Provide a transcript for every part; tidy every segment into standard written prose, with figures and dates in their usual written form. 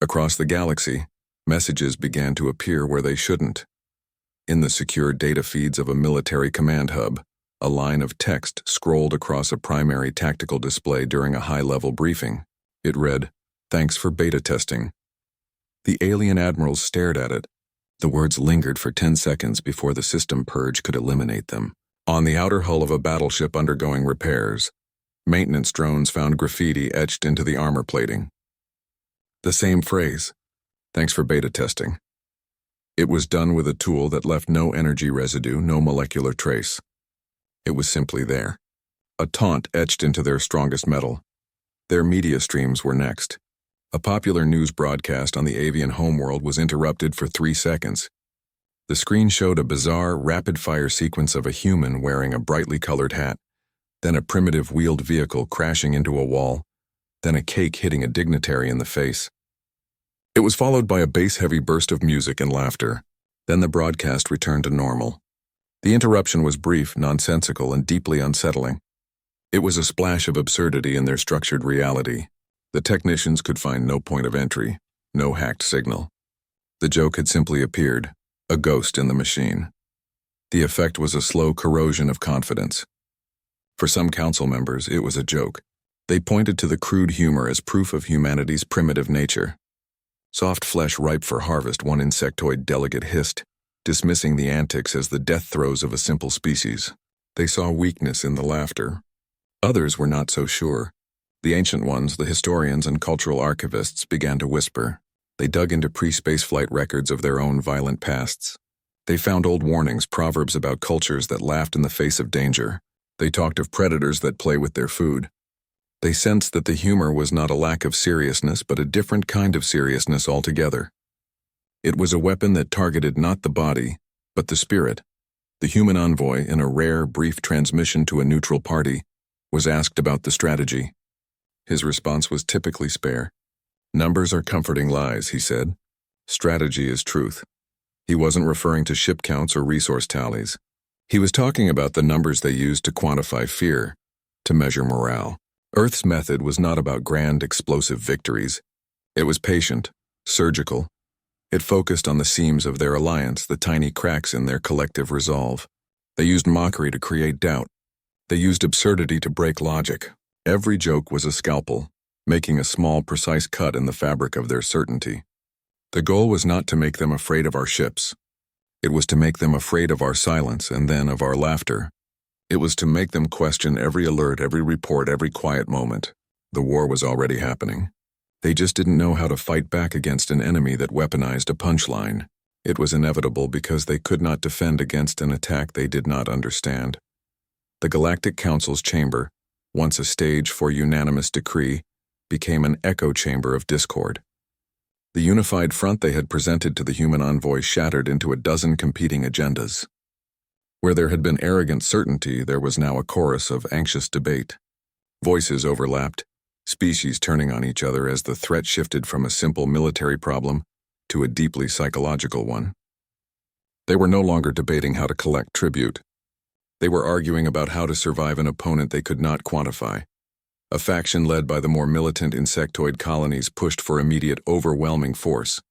Across the galaxy, messages began to appear where they shouldn't. In the secure data feeds of a military command hub, a line of text scrolled across a primary tactical display during a high-level briefing. It read, "Thanks for beta testing." The alien admirals stared at it. The words lingered for 10 seconds before the system purge could eliminate them. On the outer hull of a battleship undergoing repairs, maintenance drones found graffiti etched into the armor plating. The same phrase, "Thanks for beta testing." It was done with a tool that left no energy residue, no molecular trace. It was simply there. A taunt etched into their strongest metal. Their media streams were next. A popular news broadcast on the avian homeworld was interrupted for 3 seconds. The screen showed a bizarre, rapid-fire sequence of a human wearing a brightly colored hat, then a primitive wheeled vehicle crashing into a wall, then a cake hitting a dignitary in the face. It was followed by a bass-heavy burst of music and laughter. Then the broadcast returned to normal. The interruption was brief, nonsensical, and deeply unsettling. It was a splash of absurdity in their structured reality. The technicians could find no point of entry, no hacked signal. The joke had simply appeared, a ghost in the machine. The effect was a slow corrosion of confidence. For some council members, it was a joke. They pointed to the crude humor as proof of humanity's primitive nature. "Soft flesh ripe for harvest," one insectoid delegate hissed, dismissing the antics as the death throes of a simple species. They saw weakness in the laughter. Others were not so sure. The ancient ones, the historians and cultural archivists, began to whisper. They dug into pre-spaceflight records of their own violent pasts. They found old warnings, proverbs about cultures that laughed in the face of danger. They talked of predators that play with their food. They sensed that the humor was not a lack of seriousness, but a different kind of seriousness altogether. It was a weapon that targeted not the body, but the spirit. The human envoy, in a rare, brief transmission to a neutral party, was asked about the strategy. His response was typically spare. "Numbers are comforting lies," he said. "Strategy is truth." He wasn't referring to ship counts or resource tallies. He was talking about the numbers they used to quantify fear, to measure morale. Earth's method was not about grand, explosive victories. It was patient, surgical. It focused on the seams of their alliance, the tiny cracks in their collective resolve. They used mockery to create doubt. They used absurdity to break logic. Every joke was a scalpel, making a small, precise cut in the fabric of their certainty. The goal was not to make them afraid of our ships. It was to make them afraid of our silence and then of our laughter. It was to make them question every alert, every report, every quiet moment. The war was already happening. They just didn't know how to fight back against an enemy that weaponized a punchline. It was inevitable because they could not defend against an attack they did not understand. The Galactic Council's chamber, once a stage for unanimous decree, became an echo chamber of discord. The unified front they had presented to the human envoy shattered into a dozen competing agendas. Where there had been arrogant certainty, there was now a chorus of anxious debate. Voices overlapped, species turning on each other as the threat shifted from a simple military problem to a deeply psychological one. They were no longer debating how to collect tribute. They were arguing about how to survive an opponent they could not quantify. A faction led by the more militant insectoid colonies pushed for immediate, overwhelming force.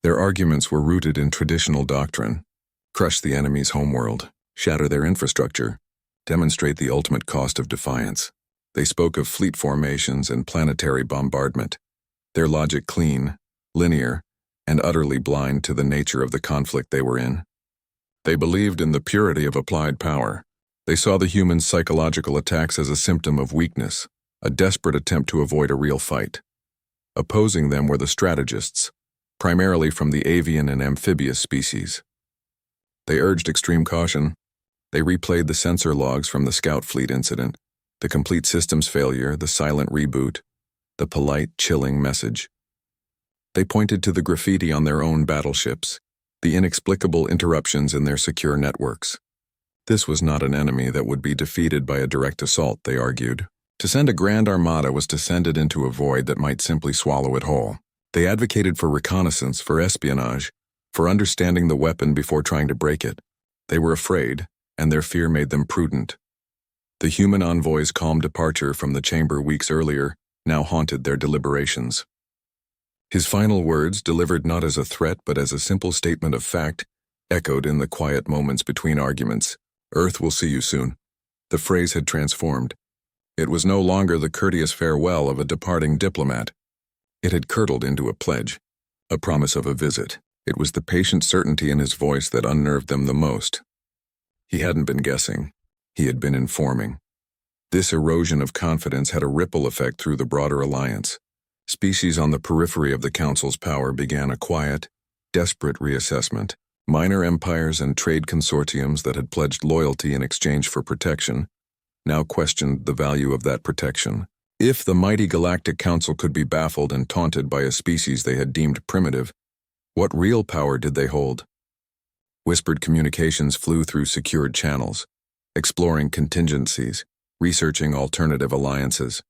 Their arguments were rooted in traditional doctrine: crush the enemy's homeworld, shatter their infrastructure, demonstrate the ultimate cost of defiance. They spoke of fleet formations and planetary bombardment, their logic clean, linear, and utterly blind to the nature of the conflict they were in. They believed in the purity of applied power. They saw the human psychological attacks as a symptom of weakness, a desperate attempt to avoid a real fight. Opposing them were the strategists, primarily from the avian and amphibious species. They urged extreme caution. They replayed the sensor logs from the Scout Fleet incident, the complete systems failure, the silent reboot, the polite, chilling message. They pointed to the graffiti on their own battleships, the inexplicable interruptions in their secure networks. This was not an enemy that would be defeated by a direct assault, they argued. To send a grand armada was to send it into a void that might simply swallow it whole. They advocated for reconnaissance, for espionage, for understanding the weapon before trying to break it. They were afraid, and their fear made them prudent. The human envoy's calm departure from the chamber weeks earlier now haunted their deliberations. His final words, delivered not as a threat but as a simple statement of fact, echoed in the quiet moments between arguments. "Earth will see you soon." The phrase had transformed. It was no longer the courteous farewell of a departing diplomat. It had curdled into a pledge, a promise of a visit. It was the patient certainty in his voice that unnerved them the most. He hadn't been guessing. He had been informing. This erosion of confidence had a ripple effect through the broader alliance. Species on the periphery of the Council's power began a quiet, desperate reassessment. Minor empires and trade consortiums that had pledged loyalty in exchange for protection now questioned the value of that protection. If the mighty Galactic Council could be baffled and taunted by a species they had deemed primitive, what real power did they hold? Whispered communications flew through secured channels, exploring contingencies, researching alternative alliances.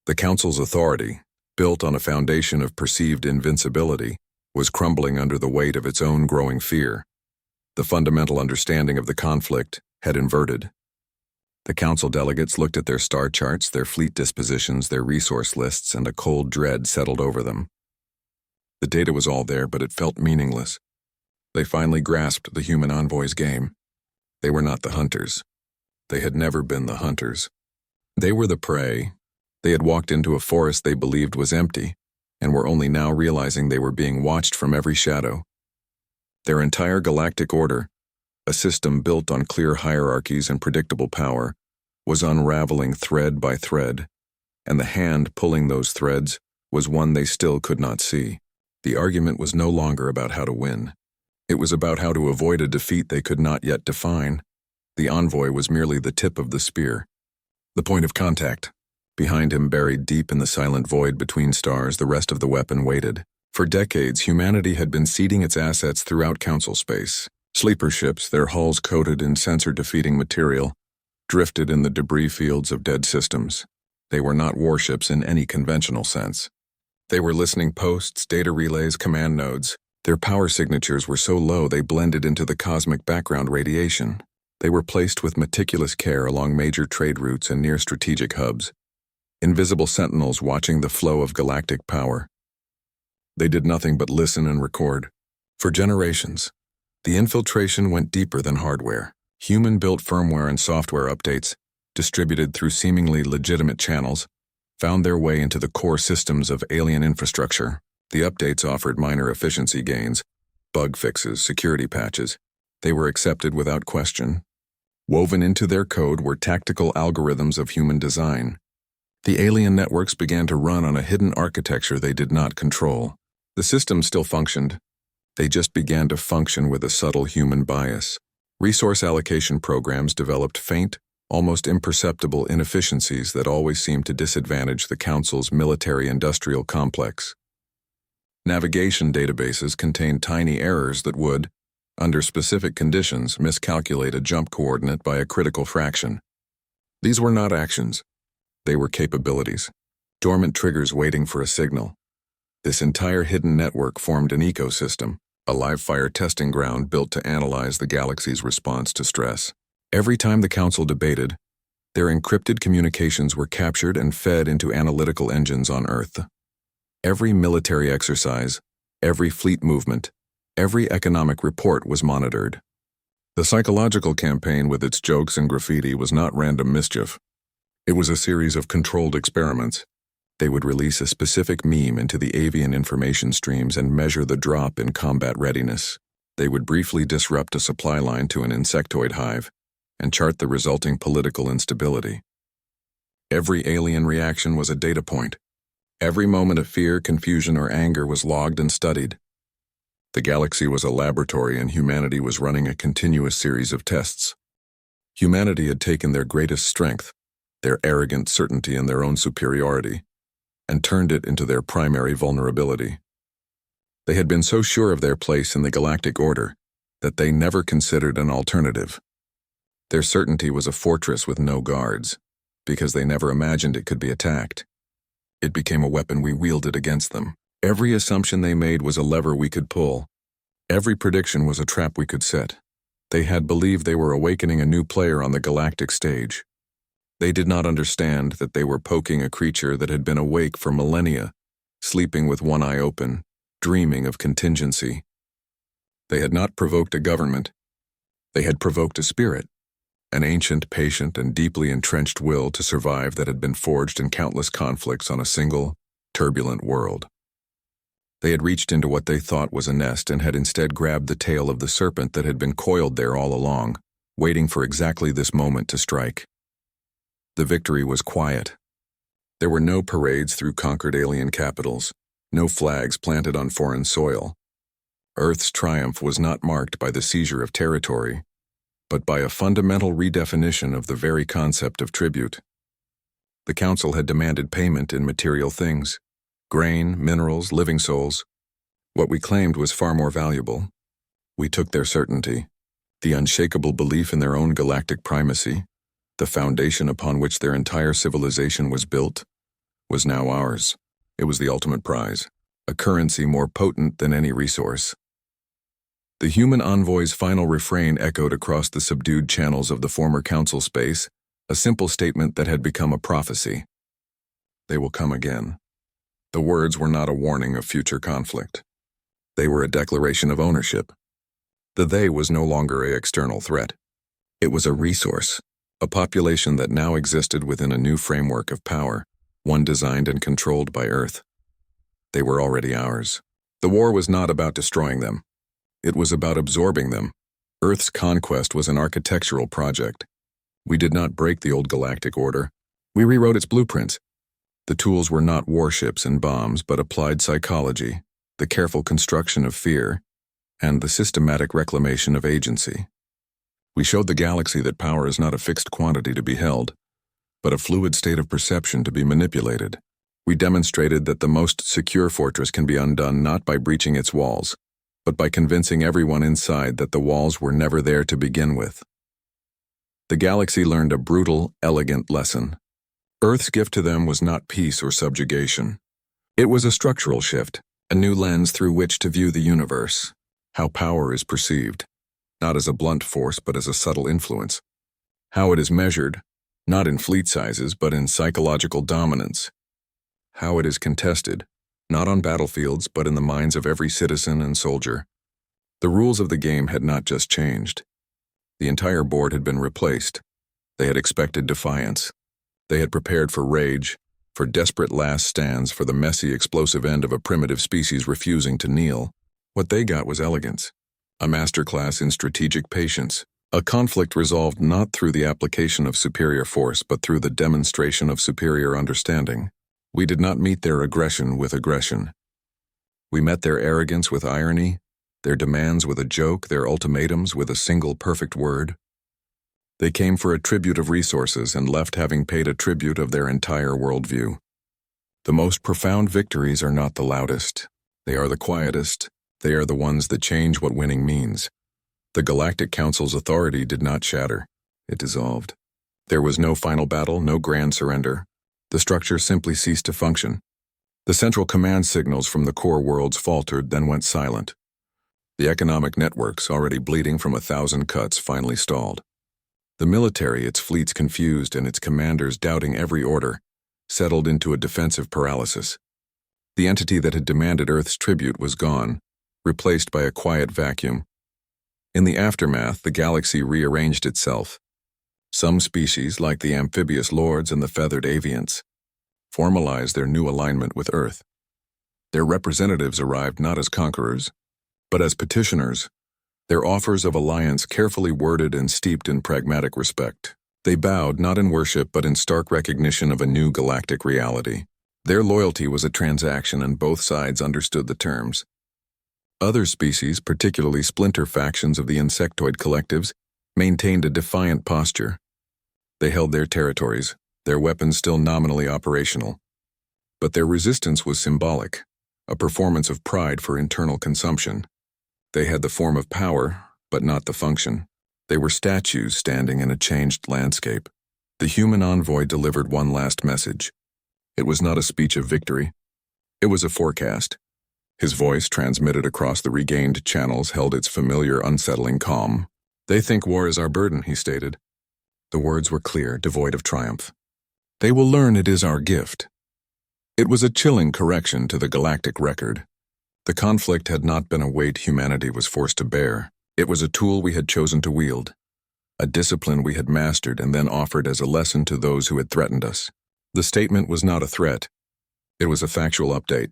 The Council's authority, built on a foundation of perceived invincibility, was crumbling under the weight of its own growing fear. The fundamental understanding of the conflict had inverted. The Council delegates looked at their star charts, their fleet dispositions, their resource lists, and a cold dread settled over them. The data was all there, but it felt meaningless. They finally grasped the human envoy's game. They were not the hunters. They had never been the hunters. They were the prey. They had walked into a forest they believed was empty, and were only now realizing they were being watched from every shadow. Their entire galactic order, a system built on clear hierarchies and predictable power, was unraveling thread by thread, and the hand pulling those threads was one they still could not see. The argument was no longer about how to win. It was about how to avoid a defeat they could not yet define. The envoy was merely the tip of the spear. The point of contact. Behind him, buried deep in the silent void between stars, the rest of the weapon waited. For decades, humanity had been seeding its assets throughout Council space. Sleeper ships, their hulls coated in sensor-defeating material, drifted in the debris fields of dead systems. They were not warships in any conventional sense. They were listening posts, data relays, command nodes. Their power signatures were so low they blended into the cosmic background radiation. They were placed with meticulous care along major trade routes and near strategic hubs. Invisible sentinels watching the flow of galactic power. They did nothing but listen and record. For generations, the infiltration went deeper than hardware. Human-built firmware and software updates, distributed through seemingly legitimate channels, found their way into the core systems of alien infrastructure. The updates offered minor efficiency gains, bug fixes, security patches. They were accepted without question. Woven into their code were tactical algorithms of human design. The alien networks began to run on a hidden architecture they did not control. The system still functioned. They just began to function with a subtle human bias. Resource allocation programs developed faint, almost imperceptible inefficiencies that always seemed to disadvantage the Council's military-industrial complex. Navigation databases contained tiny errors that would, under specific conditions, miscalculate a jump coordinate by a critical fraction. These were not actions. They were capabilities, dormant triggers waiting for a signal. This entire hidden network formed an ecosystem, a live-fire testing ground built to analyze the galaxy's response to stress. Every time the Council debated, their encrypted communications were captured and fed into analytical engines on Earth. Every military exercise, every fleet movement, every economic report was monitored. The psychological campaign with its jokes and graffiti was not random mischief. It was a series of controlled experiments. They would release a specific meme into the avian information streams and measure the drop in combat readiness. They would briefly disrupt a supply line to an insectoid hive and chart the resulting political instability. Every alien reaction was a data point. Every moment of fear, confusion, or anger was logged and studied. The galaxy was a laboratory and humanity was running a continuous series of tests. Humanity had taken their greatest strength, their arrogant certainty in their own superiority, and turned it into their primary vulnerability. They had been so sure of their place in the galactic order that they never considered an alternative. Their certainty was a fortress with no guards, because they never imagined it could be attacked. It became a weapon we wielded against them. Every assumption they made was a lever we could pull. Every prediction was a trap we could set. They had believed they were awakening a new player on the galactic stage. They did not understand that they were poking a creature that had been awake for millennia sleeping with one eye open, dreaming of contingency. They had not provoked a government. They had provoked a spirit, an ancient, patient, and deeply entrenched will to survive that had been forged in countless conflicts on a single, turbulent world. They had reached into what they thought was a nest and had instead grabbed the tail of the serpent that had been coiled there all along, waiting for exactly this moment to strike. The victory was quiet. There were no parades through conquered alien capitals, no flags planted on foreign soil. Earth's triumph was not marked by the seizure of territory, but by a fundamental redefinition of the very concept of tribute. The Council had demanded payment in material things: grain, minerals, living souls. What we claimed was far more valuable. We took their certainty, the unshakable belief in their own galactic primacy, the foundation upon which their entire civilization was built, was now ours. It was the ultimate prize, a currency more potent than any resource. The human envoy's final refrain echoed across the subdued channels of the former council space, a simple statement that had become a prophecy. They will come again. The words were not a warning of future conflict. They were a declaration of ownership. The they was no longer an external threat. It was a resource, a population that now existed within a new framework of power, one designed and controlled by Earth. They were already ours. The war was not about destroying them. It was about absorbing them. Earth's conquest was an architectural project. We did not break the old galactic order. We rewrote its blueprints. The tools were not warships and bombs, but applied psychology, the careful construction of fear, and the systematic reclamation of agency. We showed the galaxy that power is not a fixed quantity to be held, but a fluid state of perception to be manipulated. We demonstrated that the most secure fortress can be undone not by breaching its walls, but by convincing everyone inside that the walls were never there to begin with. The galaxy learned a brutal, elegant lesson. Earth's gift to them was not peace or subjugation. It was a structural shift, a new lens through which to view the universe, how power is perceived, not as a blunt force but as a subtle influence, how it is measured, not in fleet sizes but in psychological dominance, how it is contested, not on battlefields but in the minds of every citizen and soldier. The rules of the game had not just changed. The entire board had been replaced. They had expected defiance. They had prepared for rage, for desperate last stands, for the messy, explosive end of a primitive species refusing to kneel. What they got was elegance, a masterclass in strategic patience, a conflict resolved not through the application of superior force but through the demonstration of superior understanding. We did not meet their aggression with aggression. We met their arrogance with irony, their demands with a joke, their ultimatums with a single perfect word. They came for a tribute of resources and left having paid a tribute of their entire worldview. The most profound victories are not the loudest. They are the quietest. They are the ones that change what winning means. The Galactic Council's authority did not shatter. It dissolved. There was no final battle, no grand surrender. The structure simply ceased to function. The central command signals from the core worlds faltered, then went silent. The economic networks, already bleeding from 1,000 cuts, finally stalled. The military, its fleets confused and its commanders doubting every order, settled into a defensive paralysis. The entity that had demanded Earth's tribute was gone, replaced by a quiet vacuum. In the aftermath, the galaxy rearranged itself. Some species, like the amphibious lords and the feathered avians, formalized their new alignment with Earth. Their representatives arrived not as conquerors, but as petitioners, their offers of alliance carefully worded and steeped in pragmatic respect. They bowed not in worship but in stark recognition of a new galactic reality. Their loyalty was a transaction and both sides understood the terms. Other species, particularly splinter factions of the insectoid collectives, maintained a defiant posture. They held their territories, their weapons still nominally operational. But their resistance was symbolic, a performance of pride for internal consumption. They had the form of power, but not the function. They were statues standing in a changed landscape. The human envoy delivered one last message. It was not a speech of victory. It was a forecast. His voice, transmitted across the regained channels, held its familiar, unsettling calm. "They think war is our burden," he stated. The words were clear, devoid of triumph. "They will learn it is our gift." It was a chilling correction to the galactic record. The conflict had not been a weight humanity was forced to bear. It was a tool we had chosen to wield, a discipline we had mastered and then offered as a lesson to those who had threatened us. The statement was not a threat. It was a factual update.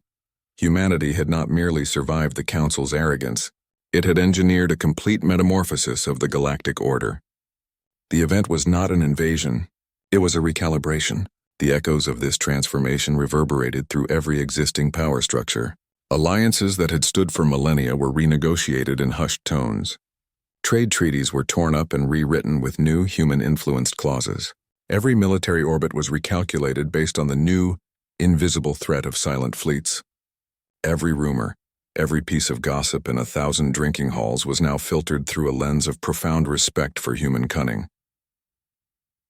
Humanity had not merely survived the Council's arrogance, it had engineered a complete metamorphosis of the galactic order. The event was not an invasion, it was a recalibration. The echoes of this transformation reverberated through every existing power structure. Alliances that had stood for millennia were renegotiated in hushed tones. Trade treaties were torn up and rewritten with new human-influenced clauses. Every military orbit was recalculated based on the new, invisible threat of silent fleets. Every rumor, every piece of gossip in 1,000 drinking halls was now filtered through a lens of profound respect for human cunning.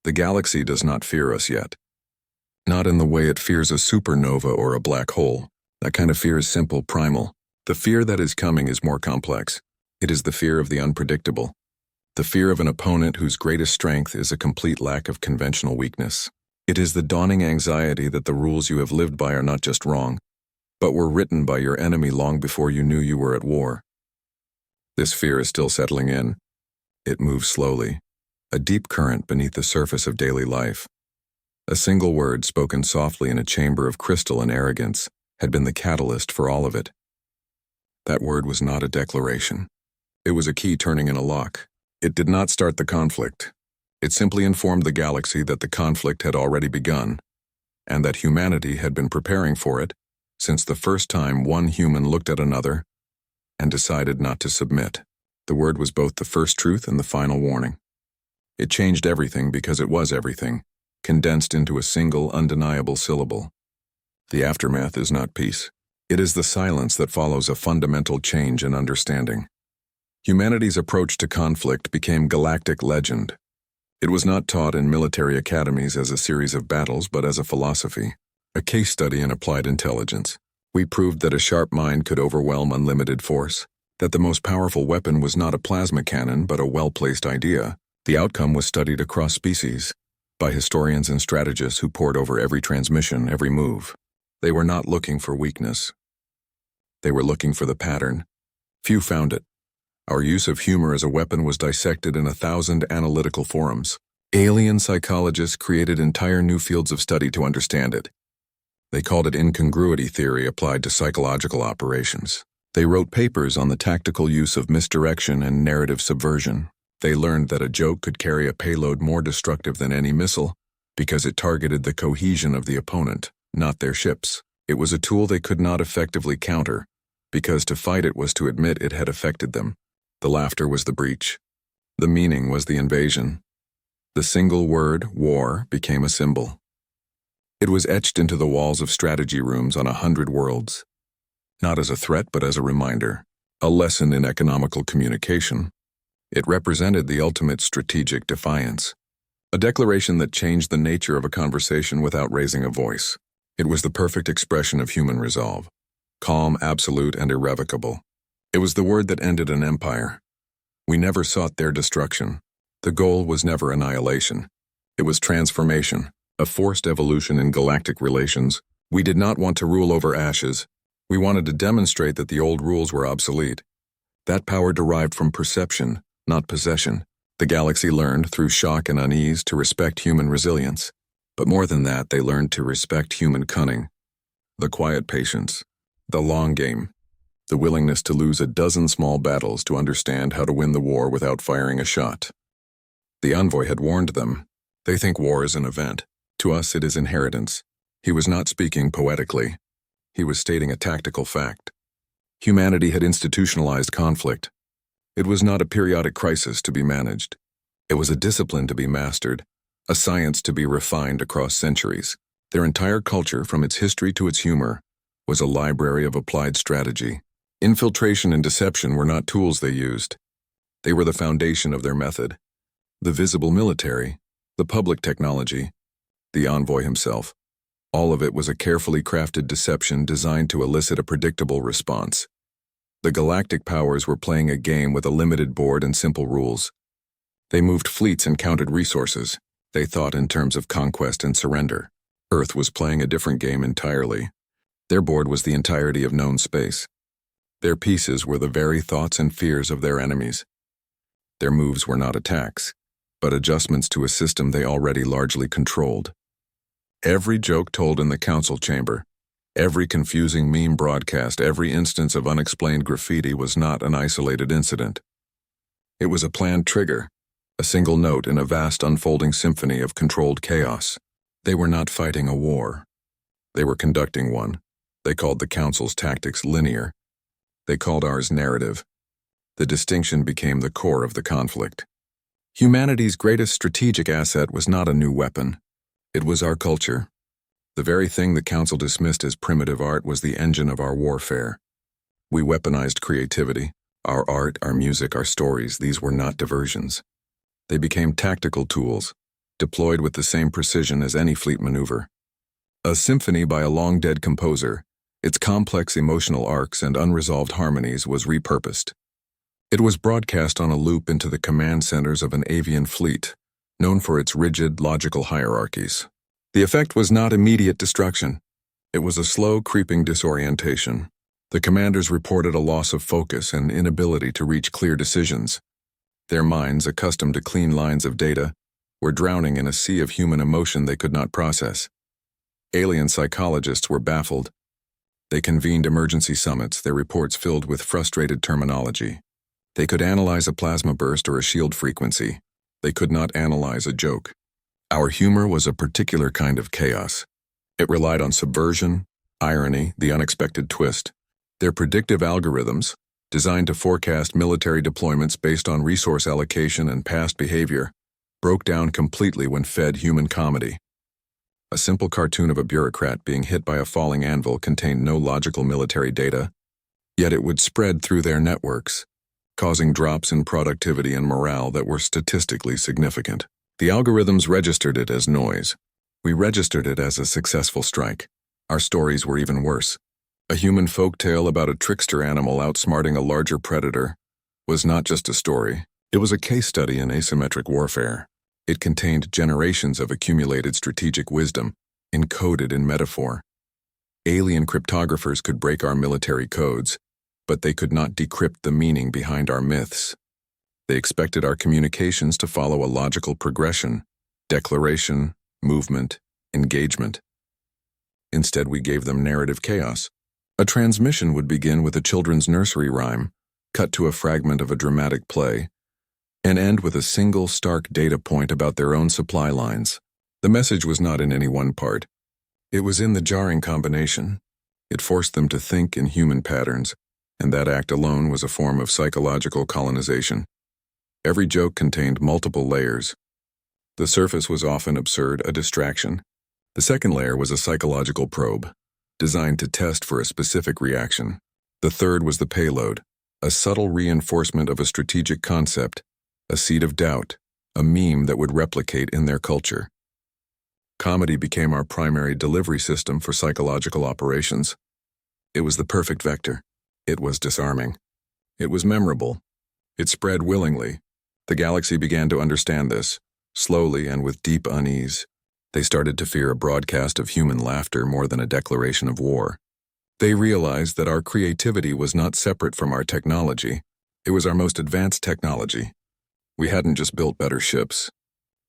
The galaxy does not fear us yet. Not in the way it fears a supernova or a black hole. That kind of fear is simple, primal. The fear that is coming is more complex. It is the fear of the unpredictable. The fear of an opponent whose greatest strength is a complete lack of conventional weakness. It is the dawning anxiety that the rules you have lived by are not just wrong, but were written by your enemy long before you knew you were at war. This fear is still settling in. It moves slowly, a deep current beneath the surface of daily life. A single word spoken softly in a chamber of crystal and arrogance had been the catalyst for all of it. That word was not a declaration. It was a key turning in a lock. It did not start the conflict. It simply informed the galaxy that the conflict had already begun, and that humanity had been preparing for it since the first time one human looked at another and decided not to submit. The word was both the first truth and the final warning. It changed everything because it was everything, condensed into a single, undeniable syllable. The aftermath is not peace. It is the silence that follows a fundamental change in understanding. Humanity's approach to conflict became galactic legend. It was not taught in military academies as a series of battles, but as a philosophy, a case study in applied intelligence. We proved that a sharp mind could overwhelm unlimited force, that the most powerful weapon was not a plasma cannon, but a well-placed idea. The outcome was studied across species, by historians and strategists who pored over every transmission, every move. They were not looking for weakness. They were looking for the pattern. Few found it. Our use of humor as a weapon was dissected in 1,000 analytical forums. Alien psychologists created entire new fields of study to understand it. They called it incongruity theory applied to psychological operations. They wrote papers on the tactical use of misdirection and narrative subversion. They learned that a joke could carry a payload more destructive than any missile because it targeted the cohesion of the opponent, not their ships. It was a tool they could not effectively counter, because to fight it was to admit it had affected them. The laughter was the breach. The meaning was the invasion. The single word, war, became a symbol. It was etched into the walls of strategy rooms on 100 worlds, not as a threat but as a reminder, a lesson in economical communication. It represented the ultimate strategic defiance, a declaration that changed the nature of a conversation without raising a voice. It was the perfect expression of human resolve, calm, absolute, and irrevocable. It was the word that ended an empire. We never sought their destruction. The goal was never annihilation. It was transformation, a forced evolution in galactic relations. We did not want to rule over ashes. We wanted to demonstrate that the old rules were obsolete. That power derived from perception, not possession. The galaxy learned, through shock and unease, to respect human resilience. But more than that, they learned to respect human cunning, the quiet patience, the long game, the willingness to lose a dozen small battles to understand how to win the war without firing a shot. The envoy had warned them. They think war is an event. To us, it is inheritance. He was not speaking poetically. He was stating a tactical fact. Humanity had institutionalized conflict. It was not a periodic crisis to be managed. It was a discipline to be mastered, a science to be refined across centuries. Their entire culture, from its history to its humor, was a library of applied strategy. Infiltration and deception were not tools they used. They were the foundation of their method. The visible military, the public technology, the envoy himself, all of it was a carefully crafted deception designed to elicit a predictable response. The galactic powers were playing a game with a limited board and simple rules. They moved fleets and counted resources. They thought in terms of conquest and surrender. Earth was playing a different game entirely. Their board was the entirety of known space. Their pieces were the very thoughts and fears of their enemies. Their moves were not attacks, but adjustments to a system they already largely controlled. Every joke told in the council chamber, every confusing meme broadcast, every instance of unexplained graffiti was not an isolated incident. It was a planned trigger, a single note in a vast unfolding symphony of controlled chaos. They were not fighting a war. They were conducting one. They called the council's tactics linear. They called ours narrative. The distinction became the core of the conflict. Humanity's greatest strategic asset was not a new weapon. It was our culture. The very thing the council dismissed as primitive art was the engine of our warfare. We weaponized creativity. Our art, our music, our stories, these were not diversions. They became tactical tools, deployed with the same precision as any fleet maneuver. A symphony by a long-dead composer, its complex emotional arcs and unresolved harmonies was repurposed. It was broadcast on a loop into the command centers of an avian fleet, known for its rigid, logical hierarchies. The effect was not immediate destruction. It was a slow, creeping disorientation. The commanders reported a loss of focus and inability to reach clear decisions. Their minds, accustomed to clean lines of data, were drowning in a sea of human emotion they could not process. Alien psychologists were baffled. They convened emergency summits, their reports filled with frustrated terminology. They could analyze a plasma burst or a shield frequency. They could not analyze a joke. Our humor was a particular kind of chaos. It relied on subversion, irony, the unexpected twist. Their predictive algorithms, designed to forecast military deployments based on resource allocation and past behavior, broke down completely when fed human comedy. A simple cartoon of a bureaucrat being hit by a falling anvil contained no logical military data, yet it would spread through their networks, causing drops in productivity and morale that were statistically significant. The algorithms registered it as noise. We registered it as a successful strike. Our stories were even worse. A human folktale about a trickster animal outsmarting a larger predator was not just a story. It was a case study in asymmetric warfare. It contained generations of accumulated strategic wisdom, encoded in metaphor. Alien cryptographers could break our military codes, but they could not decrypt the meaning behind our myths. They expected our communications to follow a logical progression: declaration, movement, engagement. Instead, we gave them narrative chaos. A transmission would begin with a children's nursery rhyme, cut to a fragment of a dramatic play, and end with a single stark data point about their own supply lines. The message was not in any one part. It was in the jarring combination. It forced them to think in human patterns, and that act alone was a form of psychological colonization. Every joke contained multiple layers. The surface was often absurd, a distraction. The second layer was a psychological probe, designed to test for a specific reaction. The third was the payload, a subtle reinforcement of a strategic concept, a seed of doubt, a meme that would replicate in their culture. Comedy became our primary delivery system for psychological operations. It was the perfect vector. It was disarming. It was memorable. It spread willingly. The galaxy began to understand this, slowly and with deep unease. They started to fear a broadcast of human laughter more than a declaration of war. They realized that our creativity was not separate from our technology. It was our most advanced technology. We hadn't just built better ships.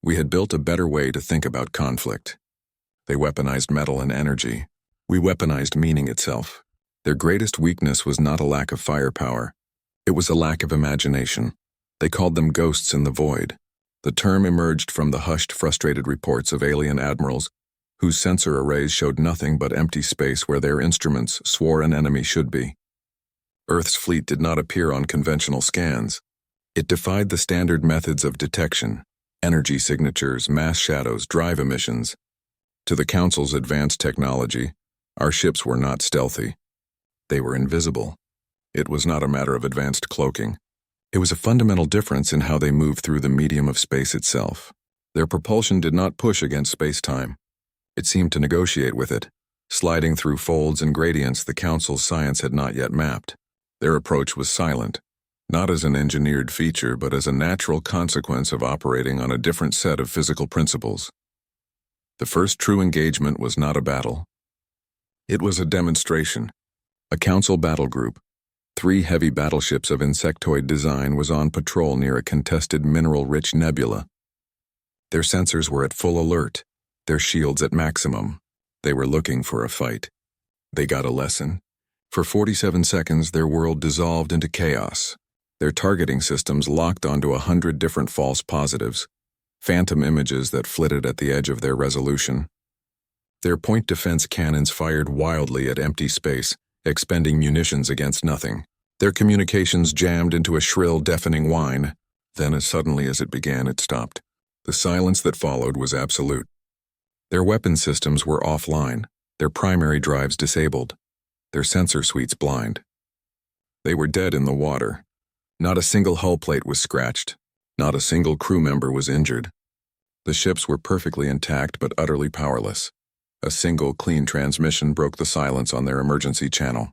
We had built a better way to think about conflict. They weaponized metal and energy. We weaponized meaning itself. Their greatest weakness was not a lack of firepower. It was a lack of imagination. They called them ghosts in the void. The term emerged from the hushed, frustrated reports of alien admirals whose sensor arrays showed nothing but empty space where their instruments swore an enemy should be. Earth's fleet did not appear on conventional scans. It defied the standard methods of detection: energy signatures, mass shadows, drive emissions. To the Council's advanced technology, our ships were not stealthy. They were invisible. It was not a matter of advanced cloaking. It was a fundamental difference in how they moved through the medium of space itself. Their propulsion did not push against space-time. It seemed to negotiate with it, sliding through folds and gradients the Council's science had not yet mapped. Their approach was silent, not as an engineered feature, but as a natural consequence of operating on a different set of physical principles. The first true engagement was not a battle. It was a demonstration. A council battle group, 3 heavy battleships of insectoid design, was on patrol near a contested mineral-rich nebula. Their sensors were at full alert, their shields at maximum. They were looking for a fight. They got a lesson. For 47 seconds, their world dissolved into chaos. Their targeting systems locked onto 100 different false positives, phantom images that flitted at the edge of their resolution. Their point defense cannons fired wildly at empty space, expending munitions against nothing. Their communications jammed into a shrill, deafening whine. Then, as suddenly as it began, it stopped. The silence that followed was absolute. Their weapon systems were offline, their primary drives disabled, their sensor suites blind. They were dead in the water. Not a single hull plate was scratched. Not a single crew member was injured. The ships were perfectly intact but utterly powerless. A single, clean transmission broke the silence on their emergency channel.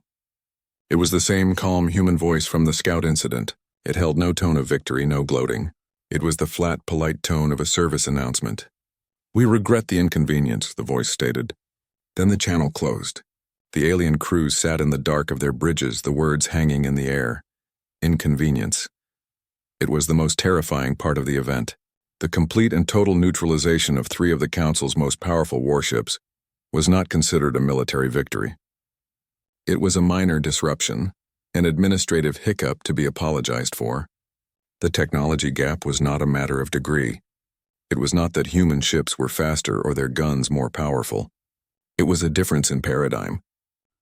It was the same calm human voice from the Scout incident. It held no tone of victory, no gloating. It was the flat, polite tone of a service announcement. "We regret the inconvenience," the voice stated. Then the channel closed. The alien crews sat in the dark of their bridges, the words hanging in the air. Inconvenience. It was the most terrifying part of the event. The complete and total neutralization of 3 of the Council's most powerful warships was not considered a military victory. It was a minor disruption, an administrative hiccup to be apologized for. The technology gap was not a matter of degree. It was not that human ships were faster or their guns more powerful. It was a difference in paradigm,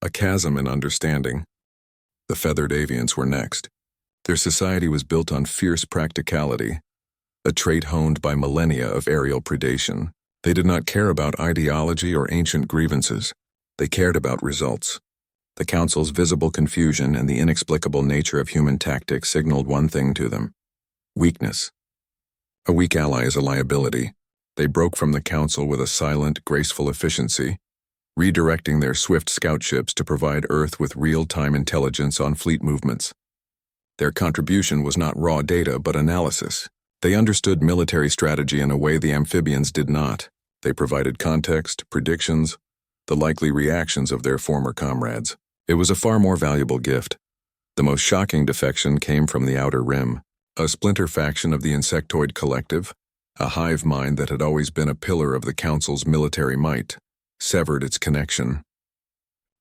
a chasm in understanding. The feathered avians were next. Their society was built on fierce practicality, a trait honed by millennia of aerial predation. They did not care about ideology or ancient grievances. They cared about results. The Council's visible confusion and the inexplicable nature of human tactics signaled one thing to them: weakness. A weak ally is a liability. They broke from the Council with a silent, graceful efficiency, redirecting their swift scout ships to provide Earth with real-time intelligence on fleet movements. Their contribution was not raw data, but analysis. They understood military strategy in a way the amphibians did not. They provided context, predictions, the likely reactions of their former comrades. It was a far more valuable gift. The most shocking defection came from the Outer Rim, a splinter faction of the Insectoid Collective, a hive mind that had always been a pillar of the Council's military might, severed its connection.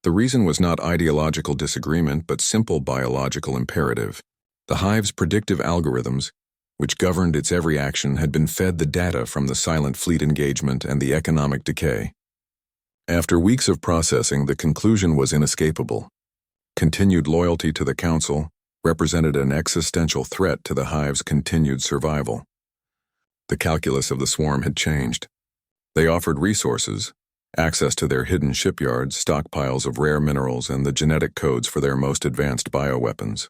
The reason was not ideological disagreement, but simple biological imperative. The hive's predictive algorithms, which governed its every action, had been fed the data from the silent fleet engagement and the economic decay. After weeks of processing, the conclusion was inescapable. Continued loyalty to the Council represented an existential threat to the hive's continued survival. The calculus of the swarm had changed. They offered resources, access to their hidden shipyards, stockpiles of rare minerals, and the genetic codes for their most advanced bioweapons.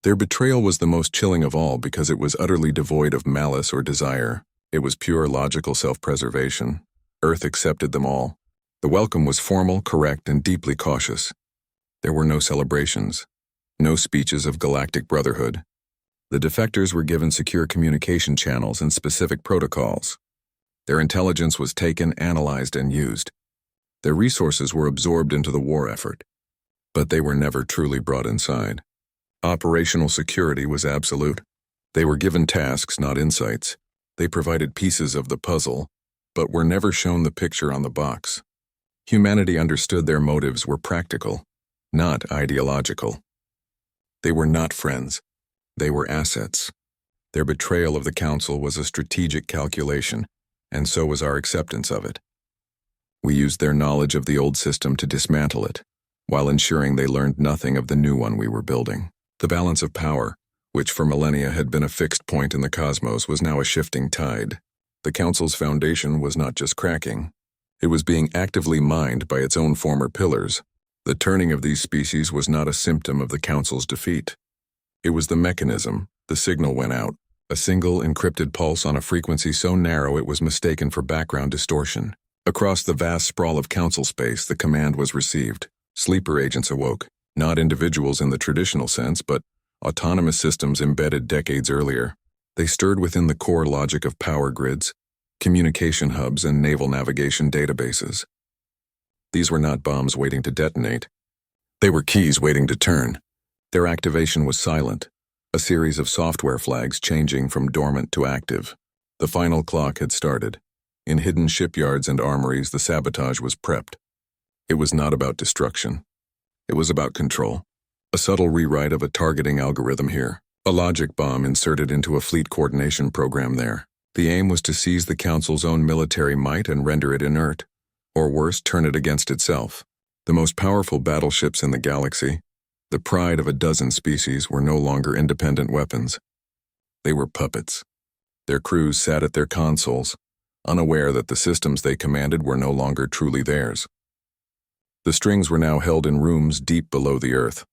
Their betrayal was the most chilling of all because it was utterly devoid of malice or desire. It was pure logical self-preservation. Earth accepted them all. The welcome was formal, correct, and deeply cautious. There were no celebrations, no speeches of galactic brotherhood. The defectors were given secure communication channels and specific protocols. Their intelligence was taken, analyzed, and used. Their resources were absorbed into the war effort, but they were never truly brought inside. Operational security was absolute. They were given tasks, not insights. They provided pieces of the puzzle, but were never shown the picture on the box. Humanity understood their motives were practical, not ideological. They were not friends. They were assets. Their betrayal of the Council was a strategic calculation, and so was our acceptance of it. We used their knowledge of the old system to dismantle it, while ensuring they learned nothing of the new one we were building. The balance of power, which for millennia had been a fixed point in the cosmos, was now a shifting tide. The Council's foundation was not just cracking. It was being actively mined by its own former pillars. The turning of these species was not a symptom of the Council's defeat. It was the mechanism. The signal went out, a single encrypted pulse on a frequency so narrow it was mistaken for background distortion. Across the vast sprawl of Council space, the command was received. Sleeper agents awoke, not individuals in the traditional sense, but autonomous systems embedded decades earlier. They stirred within the core logic of power grids, communication hubs, and naval navigation databases. These were not bombs waiting to detonate. They were keys waiting to turn. Their activation was silent, a series of software flags changing from dormant to active. The final clock had started. In hidden shipyards and armories, the sabotage was prepped. It was not about destruction. It was about control. A subtle rewrite of a targeting algorithm here. A logic bomb inserted into a fleet coordination program there. The aim was to seize the Council's own military might and render it inert, or worse, turn it against itself. The most powerful battleships in the galaxy, the pride of a dozen species, were no longer independent weapons. They were puppets. Their crews sat at their consoles, unaware that the systems they commanded were no longer truly theirs. The strings were now held in rooms deep below the earth.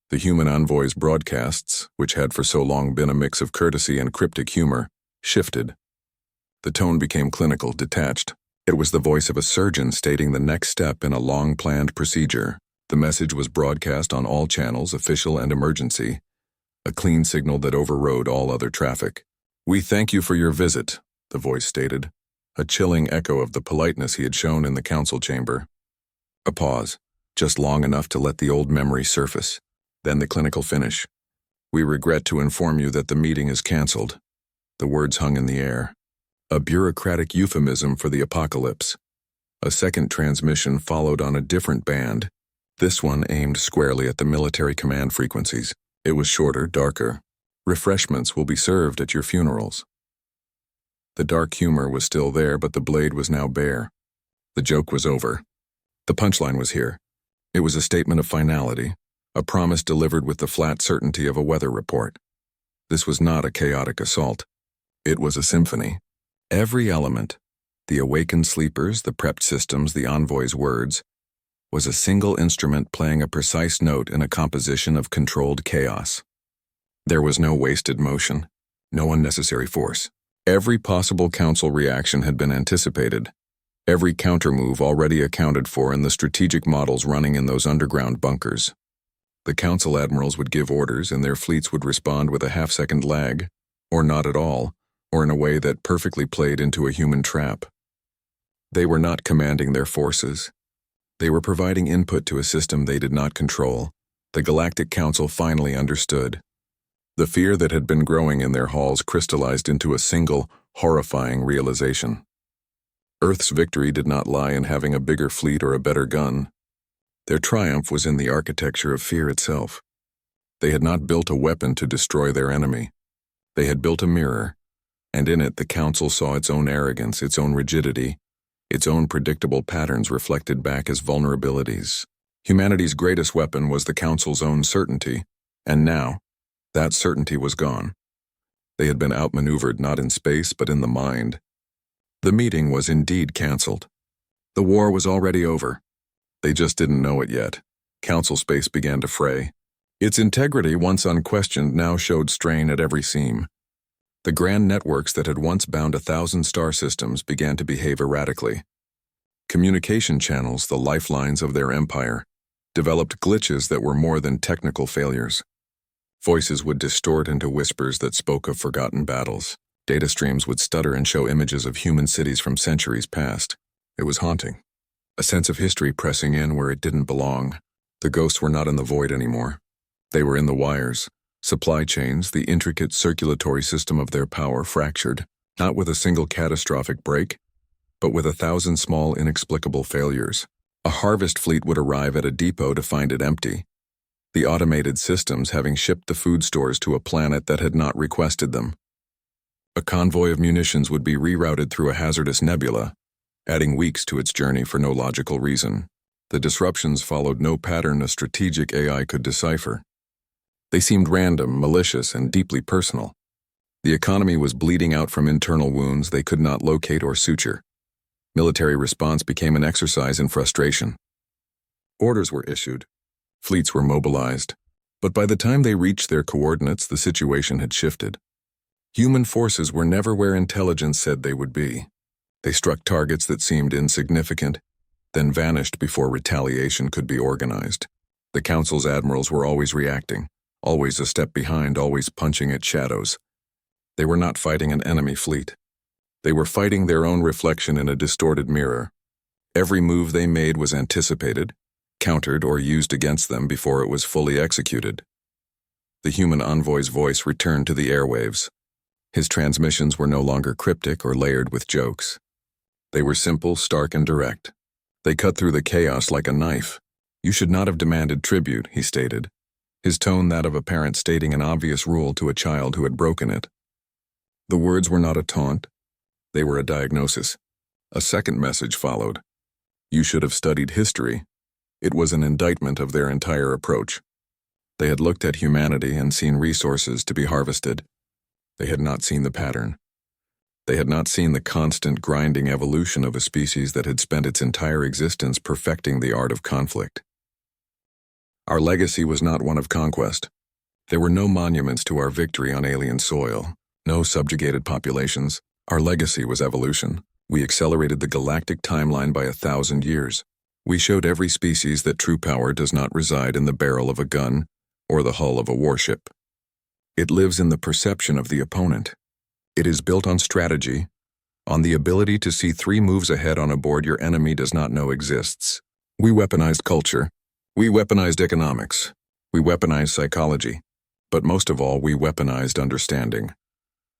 The human envoy's broadcasts, which had for so long been a mix of courtesy and cryptic humor, shifted. The tone became clinical, detached. It was the voice of a surgeon stating the next step in a long-planned procedure. The message was broadcast on all channels, official and emergency, a clean signal that overrode all other traffic. "We thank you for your visit," the voice stated, a chilling echo of the politeness he had shown in the council chamber. A pause, just long enough to let the old memory surface. Then the clinical finish. "We regret to inform you that the meeting is cancelled." The words hung in the air. A bureaucratic euphemism for the apocalypse. A second transmission followed on a different band, this one aimed squarely at the military command frequencies. It was shorter, darker. "Refreshments will be served at your funerals." The dark humor was still there, but the blade was now bare. The joke was over. The punchline was here. It was a statement of finality, a promise delivered with the flat certainty of a weather report. This was not a chaotic assault. It was a symphony. Every element, the awakened sleepers, the prepped systems, the envoy's words, was a single instrument playing a precise note in a composition of controlled chaos. There was no wasted motion, no unnecessary force. Every possible council reaction had been anticipated, every countermove already accounted for in the strategic models running in those underground bunkers. The council admirals would give orders and their fleets would respond with a half-second lag, or not at all, or in a way that perfectly played into a human trap. They were not commanding their forces. They were providing input to a system they did not control. The Galactic Council finally understood. The fear that had been growing in their halls crystallized into a single, horrifying realization. Earth's victory did not lie in having a bigger fleet or a better gun. Their triumph was in the architecture of fear itself. They had not built a weapon to destroy their enemy. They had built a mirror, and in it the Council saw its own arrogance, its own rigidity, its own predictable patterns reflected back as vulnerabilities. Humanity's greatest weapon was the Council's own certainty, and now, that certainty was gone. They had been outmaneuvered not in space but in the mind. The meeting was indeed cancelled. The war was already over. They just didn't know it yet. Council space began to fray. Its integrity, once unquestioned, now showed strain at every seam. The grand networks that had once bound 1,000 star systems began to behave erratically. Communication channels, the lifelines of their empire, developed glitches that were more than technical failures. Voices would distort into whispers that spoke of forgotten battles. Data streams would stutter and show images of human cities from centuries past. It was haunting. A sense of history pressing in where it didn't belong. The ghosts were not in the void anymore. They were in the wires. Supply chains, the intricate circulatory system of their power, fractured, not with a single catastrophic break, but with 1,000 small inexplicable failures. A harvest fleet would arrive at a depot to find it empty, the automated systems having shipped the food stores to a planet that had not requested them. A convoy of munitions would be rerouted through a hazardous nebula, adding weeks to its journey for no logical reason. The disruptions followed no pattern a strategic AI could decipher. They seemed random, malicious, and deeply personal. The economy was bleeding out from internal wounds they could not locate or suture. Military response became an exercise in frustration. Orders were issued. Fleets were mobilized. But by the time they reached their coordinates, the situation had shifted. Human forces were never where intelligence said they would be. They struck targets that seemed insignificant, then vanished before retaliation could be organized. The Council's admirals were always reacting, always a step behind, always punching at shadows. They were not fighting an enemy fleet. They were fighting their own reflection in a distorted mirror. Every move they made was anticipated, countered, or used against them before it was fully executed. The human envoy's voice returned to the airwaves. His transmissions were no longer cryptic or layered with jokes. They were simple, stark, and direct. They cut through the chaos like a knife. "You should not have demanded tribute," he stated, his tone that of a parent stating an obvious rule to a child who had broken it. The words were not a taunt. They were a diagnosis. A second message followed. "You should have studied history." It was an indictment of their entire approach. They had looked at humanity and seen resources to be harvested. They had not seen the pattern. They had not seen the constant grinding evolution of a species that had spent its entire existence perfecting the art of conflict. Our legacy was not one of conquest. There were no monuments to our victory on alien soil, no subjugated populations. Our legacy was evolution. We accelerated the galactic timeline by 1,000 years. We showed every species that true power does not reside in the barrel of a gun or the hull of a warship. It lives in the perception of the opponent. It is built on strategy, on the ability to see 3 moves ahead on a board your enemy does not know exists. We weaponized culture. We weaponized economics. We weaponized psychology. But most of all, we weaponized understanding.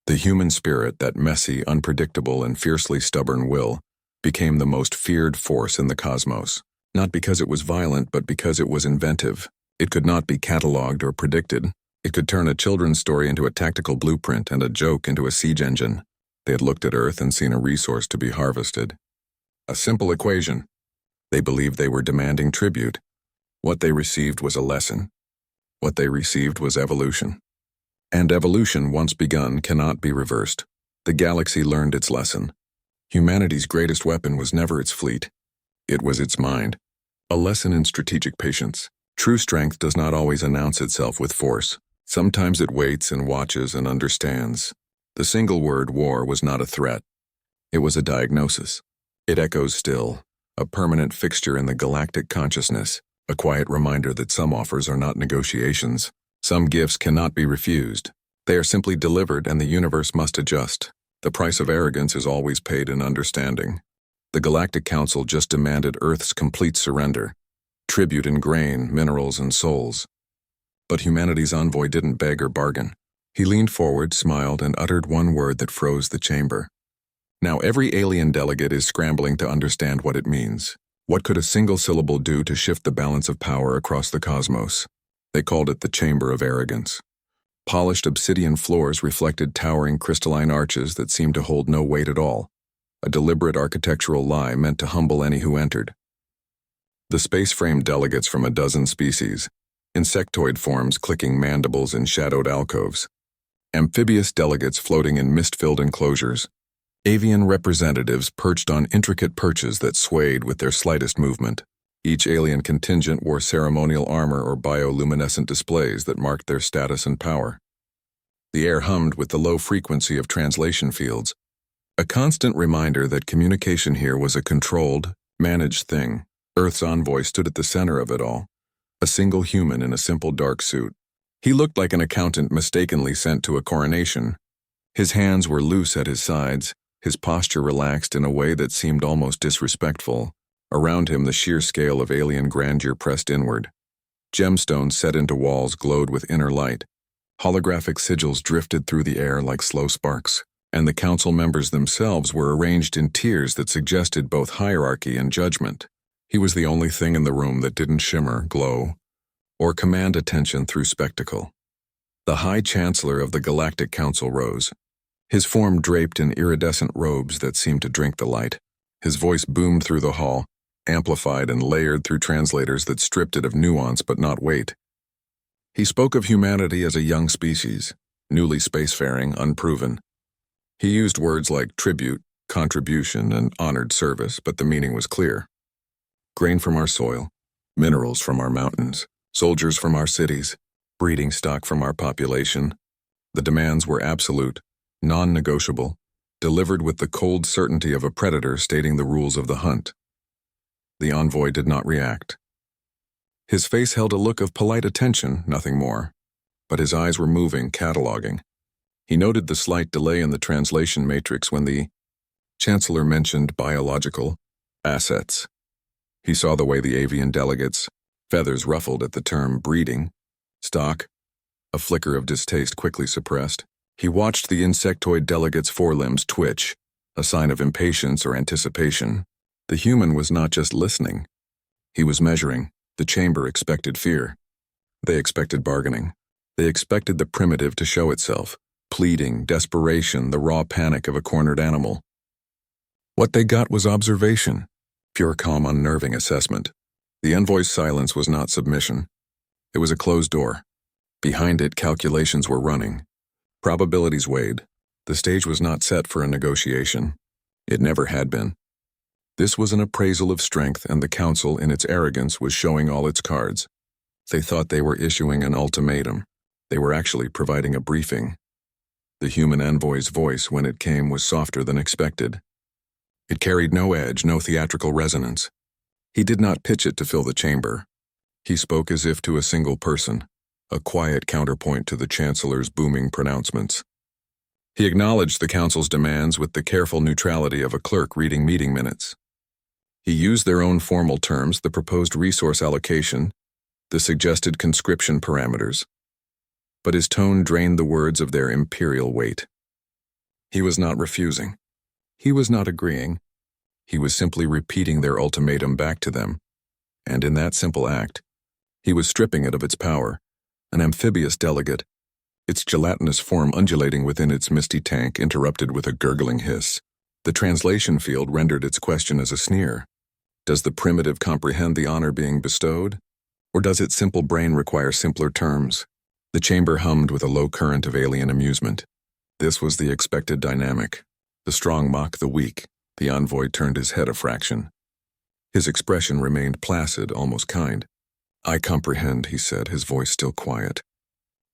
The human spirit, that messy, unpredictable, and fiercely stubborn will, became the most feared force in the cosmos. Not because it was violent, but because it was inventive. It could not be catalogued or predicted. It could turn a children's story into a tactical blueprint and a joke into a siege engine. They had looked at Earth and seen a resource to be harvested. A simple equation. They believed they were demanding tribute. What they received was a lesson. What they received was evolution. And evolution, once begun, cannot be reversed. The galaxy learned its lesson. Humanity's greatest weapon was never its fleet. It was its mind. A lesson in strategic patience. True strength does not always announce itself with force. Sometimes it waits and watches and understands. The single word war was not a threat. It was a diagnosis. It echoes still, a permanent fixture in the galactic consciousness, a quiet reminder that some offers are not negotiations. Some gifts cannot be refused. They are simply delivered and the universe must adjust. The price of arrogance is always paid in understanding. The Galactic Council just demanded Earth's complete surrender. Tribute in grain, minerals, and souls. But humanity's envoy didn't beg or bargain. He leaned forward, smiled, and uttered one word that froze the chamber. Now every alien delegate is scrambling to understand what it means. What could a single syllable do to shift the balance of power across the cosmos? They called it the Chamber of Arrogance. Polished obsidian floors reflected towering crystalline arches that seemed to hold no weight at all. A deliberate architectural lie meant to humble any who entered. The space-framed delegates from a dozen species, insectoid forms clicking mandibles in shadowed alcoves, amphibious delegates floating in mist-filled enclosures, avian representatives perched on intricate perches that swayed with their slightest movement. Each alien contingent wore ceremonial armor or bioluminescent displays that marked their status and power. The air hummed with the low frequency of translation fields, a constant reminder that communication here was a controlled, managed thing. Earth's envoy stood at the center of it all, a single human in a simple dark suit. He looked like an accountant mistakenly sent to a coronation. His hands were loose at his sides, his posture relaxed in a way that seemed almost disrespectful. Around him, the sheer scale of alien grandeur pressed inward. Gemstones set into walls glowed with inner light. Holographic sigils drifted through the air like slow sparks, and the council members themselves were arranged in tiers that suggested both hierarchy and judgment. He was the only thing in the room that didn't shimmer, glow, or command attention through spectacle. The High Chancellor of the Galactic Council rose, his form draped in iridescent robes that seemed to drink the light. His voice boomed through the hall, amplified and layered through translators that stripped it of nuance but not weight. He spoke of humanity as a young species, newly spacefaring, unproven. He used words like tribute, contribution, and honored service, but the meaning was clear. Grain from our soil, minerals from our mountains, soldiers from our cities, breeding stock from our population. The demands were absolute, non-negotiable, delivered with the cold certainty of a predator stating the rules of the hunt. The envoy did not react. His face held a look of polite attention, nothing more, but his eyes were moving, cataloging. He noted the slight delay in the translation matrix when the Chancellor mentioned biological assets. He saw the way the avian delegates, feathers ruffled at the term breeding, stock, a flicker of distaste quickly suppressed. He watched the insectoid delegate's forelimbs twitch, a sign of impatience or anticipation. The human was not just listening. He was measuring. The chamber expected fear. They expected bargaining. They expected the primitive to show itself, pleading, desperation, the raw panic of a cornered animal. What they got was observation, pure calm, unnerving assessment. The envoy's silence was not submission. It was a closed door. Behind it, calculations were running. Probabilities weighed. The stage was not set for a negotiation. It never had been. This was an appraisal of strength, and the council, in its arrogance, was showing all its cards. They thought they were issuing an ultimatum. They were actually providing a briefing. The human envoy's voice, when it came, was softer than expected. It carried no edge, no theatrical resonance. He did not pitch it to fill the chamber. He spoke as if to a single person, a quiet counterpoint to the Chancellor's booming pronouncements. He acknowledged the Council's demands with the careful neutrality of a clerk reading meeting minutes. He used their own formal terms, the proposed resource allocation, the suggested conscription parameters. But his tone drained the words of their imperial weight. He was not refusing. He was not agreeing. He was simply repeating their ultimatum back to them. And in that simple act, he was stripping it of its power, an amphibious delegate, its gelatinous form undulating within its misty tank, interrupted with a gurgling hiss. The translation field rendered its question as a sneer. Does the primitive comprehend the honor being bestowed? Or does its simple brain require simpler terms? The chamber hummed with a low current of alien amusement. This was the expected dynamic. The strong mock the weak. The envoy turned his head a fraction. His expression remained placid, almost kind. "I comprehend," he said, his voice still quiet.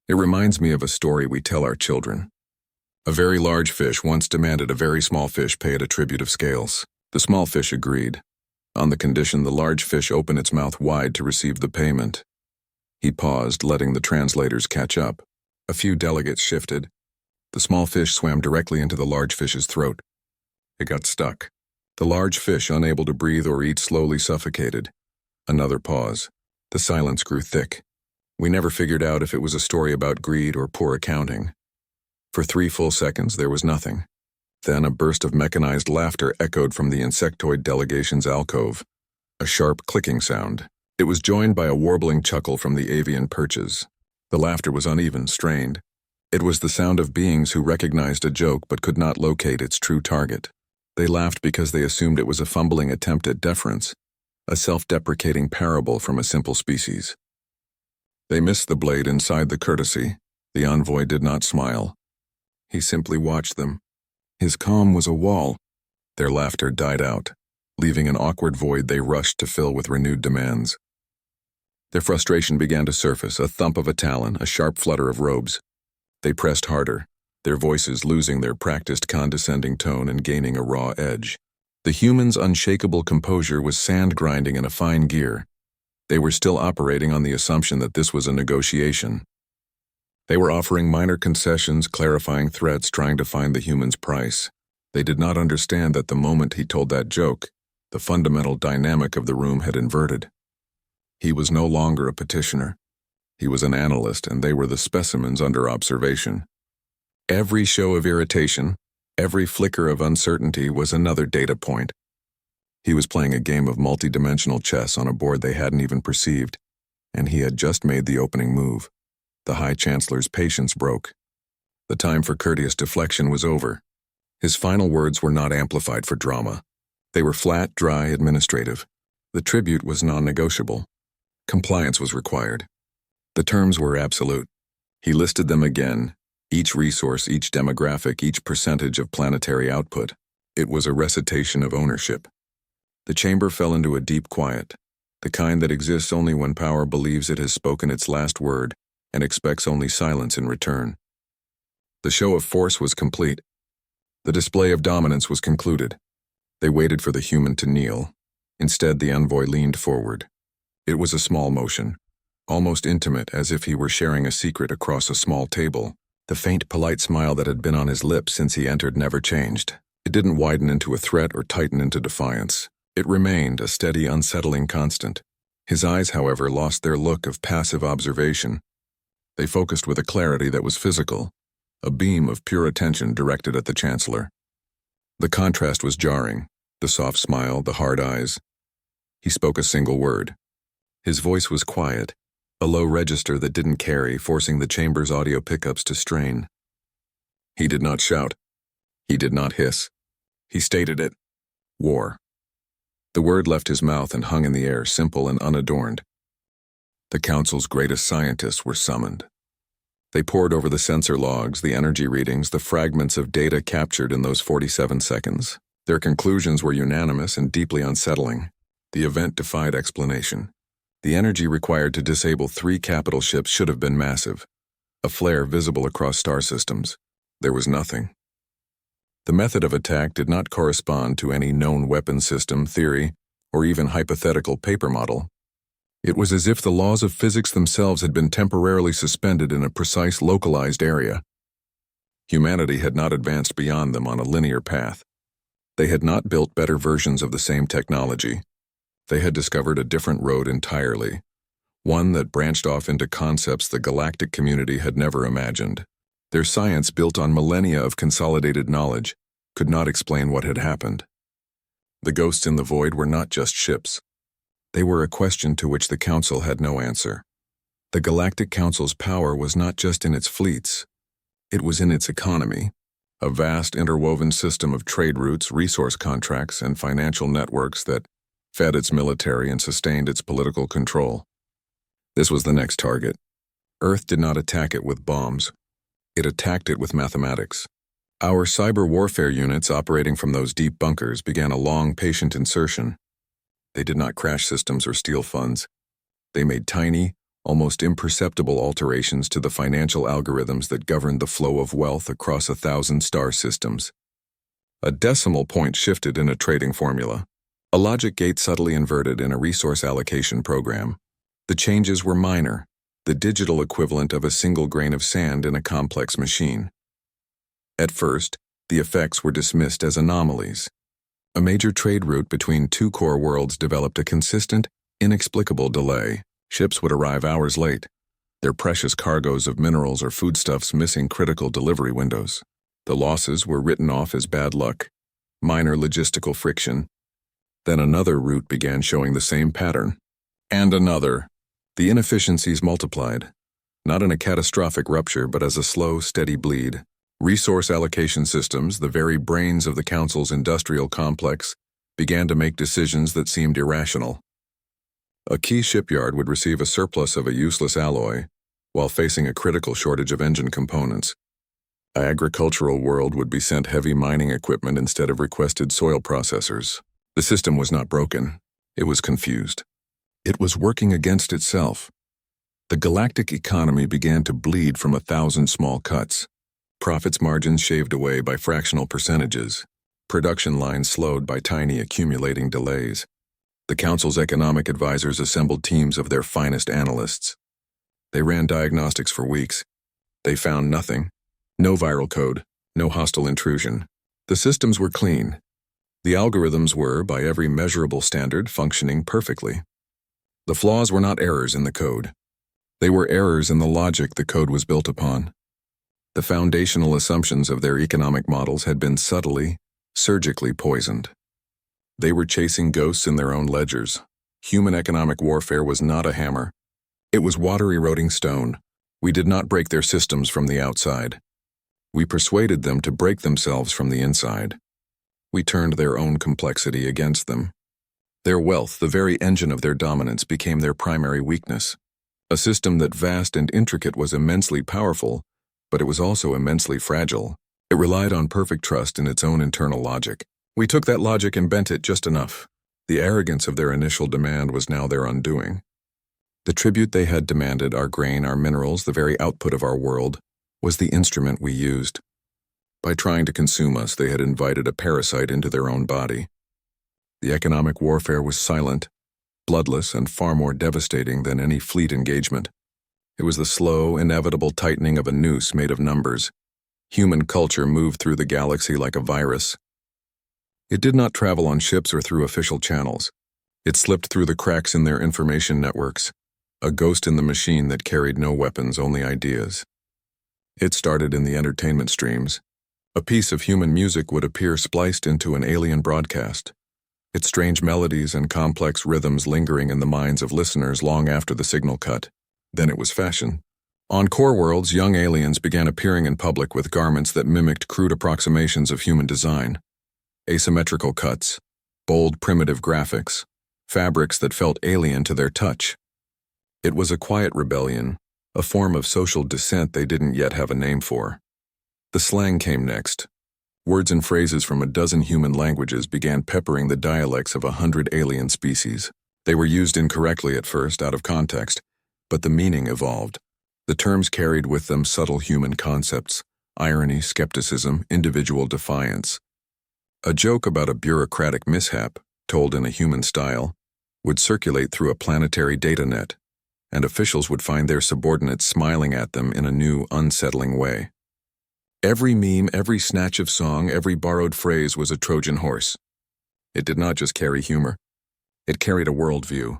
"It reminds me of a story we tell our children. A very large fish once demanded a very small fish pay it a tribute of scales. The small fish agreed, on the condition the large fish open its mouth wide to receive the payment." He paused, letting the translators catch up. A few delegates shifted. The small fish swam directly into the large fish's throat. It got stuck. The large fish, unable to breathe or eat, slowly suffocated. Another pause. The silence grew thick. We never figured out if it was a story about greed or poor accounting. For 3 full seconds, there was nothing. Then a burst of mechanized laughter echoed from the insectoid delegation's alcove. A sharp clicking sound. It was joined by a warbling chuckle from the avian perches. The laughter was uneven, strained. It was the sound of beings who recognized a joke but could not locate its true target. They laughed because they assumed it was a fumbling attempt at deference, a self-deprecating parable from a simple species. They missed the blade inside the courtesy. The envoy did not smile. He simply watched them. His calm was a wall. Their laughter died out, leaving an awkward void they rushed to fill with renewed demands. Their frustration began to surface, a thump of a talon, a sharp flutter of robes. They pressed harder, their voices losing their practiced condescending tone and gaining a raw edge. The human's unshakable composure was sand grinding in a fine gear. They were still operating on the assumption that this was a negotiation. They were offering minor concessions, clarifying threats, trying to find the human's price. They did not understand that the moment he told that joke, the fundamental dynamic of the room had inverted. He was no longer a petitioner. He was an analyst, and they were the specimens under observation. Every show of irritation, every flicker of uncertainty was another data point. He was playing a game of multi-dimensional chess on a board they hadn't even perceived, and he had just made the opening move. The High Chancellor's patience broke. The time for courteous deflection was over. His final words were not amplified for drama. They were flat, dry, administrative. The tribute was non-negotiable. Compliance was required. The terms were absolute. He listed them again, each resource, each demographic, each percentage of planetary output. It was a recitation of ownership. The chamber fell into a deep quiet, the kind that exists only when power believes it has spoken its last word and expects only silence in return. The show of force was complete. The display of dominance was concluded. They waited for the human to kneel. Instead, the envoy leaned forward. It was a small motion, almost intimate, as if he were sharing a secret across a small table. The faint, polite smile that had been on his lips since he entered never changed. It didn't widen into a threat or tighten into defiance. It remained a steady, unsettling constant. His eyes, however, lost their look of passive observation. They focused with a clarity that was physical, a beam of pure attention directed at the Chancellor. The contrast was jarring, the soft smile, the hard eyes. He spoke a single word. His voice was quiet, a low register that didn't carry, forcing the chamber's audio pickups to strain. He did not shout. He did not hiss. He stated it. War. The word left his mouth and hung in the air, simple and unadorned. The Council's greatest scientists were summoned. They pored over the sensor logs, the energy readings, the fragments of data captured in those 47 seconds. Their conclusions were unanimous and deeply unsettling. The event defied explanation. The energy required to disable 3 capital ships should have been massive, a flare visible across star systems. There was nothing. The method of attack did not correspond to any known weapon system, theory, or even hypothetical paper model. It was as if the laws of physics themselves had been temporarily suspended in a precise, localized area. Humanity had not advanced beyond them on a linear path. They had not built better versions of the same technology. They had discovered a different road entirely, one that branched off into concepts the galactic community had never imagined. Their science, built on millennia of consolidated knowledge, could not explain what had happened. The ghosts in the void were not just ships. They were a question to which the Council had no answer. The Galactic Council's power was not just in its fleets. It was in its economy, a vast interwoven system of trade routes, resource contracts, and financial networks that fed its military and sustained its political control. This was the next target. Earth did not attack it with bombs. It attacked it with mathematics. Our cyber warfare units operating from those deep bunkers began a long, patient insertion. They did not crash systems or steal funds. They made tiny, almost imperceptible alterations to the financial algorithms that governed the flow of wealth across 1,000 star systems. A decimal point shifted in a trading formula. A logic gate subtly inverted in a resource allocation program. The changes were minor, the digital equivalent of a single grain of sand in a complex machine. At first, the effects were dismissed as anomalies. A major trade route between 2 core worlds developed a consistent, inexplicable delay. Ships would arrive hours late, their precious cargoes of minerals or foodstuffs missing critical delivery windows. The losses were written off as bad luck, minor logistical friction. Then another route began showing the same pattern. And another. The inefficiencies multiplied, not in a catastrophic rupture but as a slow, steady bleed. Resource allocation systems, the very brains of the Council's industrial complex, began to make decisions that seemed irrational. A key shipyard would receive a surplus of a useless alloy, while facing a critical shortage of engine components. An agricultural world would be sent heavy mining equipment instead of requested soil processors. The system was not broken. It was confused. It was working against itself. The galactic economy began to bleed from 1,000 small cuts. Profits margins shaved away by fractional percentages. Production lines slowed by tiny accumulating delays. The Council's economic advisors assembled teams of their finest analysts. They ran diagnostics for weeks. They found nothing. No viral code, no hostile intrusion. The systems were clean. The algorithms were, by every measurable standard, functioning perfectly. The flaws were not errors in the code. They were errors in the logic the code was built upon. The foundational assumptions of their economic models had been subtly, surgically poisoned. They were chasing ghosts in their own ledgers. Human economic warfare was not a hammer. It was water-eroding stone. We did not break their systems from the outside. We persuaded them to break themselves from the inside. We turned their own complexity against them. Their wealth, the very engine of their dominance, became their primary weakness. A system that vast and intricate was immensely powerful, but it was also immensely fragile. It relied on perfect trust in its own internal logic. We took that logic and bent it just enough. The arrogance of their initial demand was now their undoing. The tribute they had demanded, our grain, our minerals, the very output of our world, was the instrument we used. By trying to consume us, they had invited a parasite into their own body. The economic warfare was silent, bloodless, and far more devastating than any fleet engagement. It was the slow, inevitable tightening of a noose made of numbers. Human culture moved through the galaxy like a virus. It did not travel on ships or through official channels. It slipped through the cracks in their information networks, a ghost in the machine that carried no weapons, only ideas. It started in the entertainment streams. A piece of human music would appear spliced into an alien broadcast, its strange melodies and complex rhythms lingering in the minds of listeners long after the signal cut. Then it was fashion. On core worlds, young aliens began appearing in public with garments that mimicked crude approximations of human design. Asymmetrical cuts, bold primitive graphics, fabrics that felt alien to their touch. It was a quiet rebellion, a form of social dissent they didn't yet have a name for. The slang came next. Words and phrases from a dozen human languages began peppering the dialects of 100 alien species. They were used incorrectly at first, out of context, but the meaning evolved. The terms carried with them subtle human concepts: irony, skepticism, individual defiance. A joke about a bureaucratic mishap, told in a human style, would circulate through a planetary data net, and officials would find their subordinates smiling at them in a new, unsettling way. Every meme, every snatch of song, every borrowed phrase was a Trojan horse. It did not just carry humor. It carried a worldview.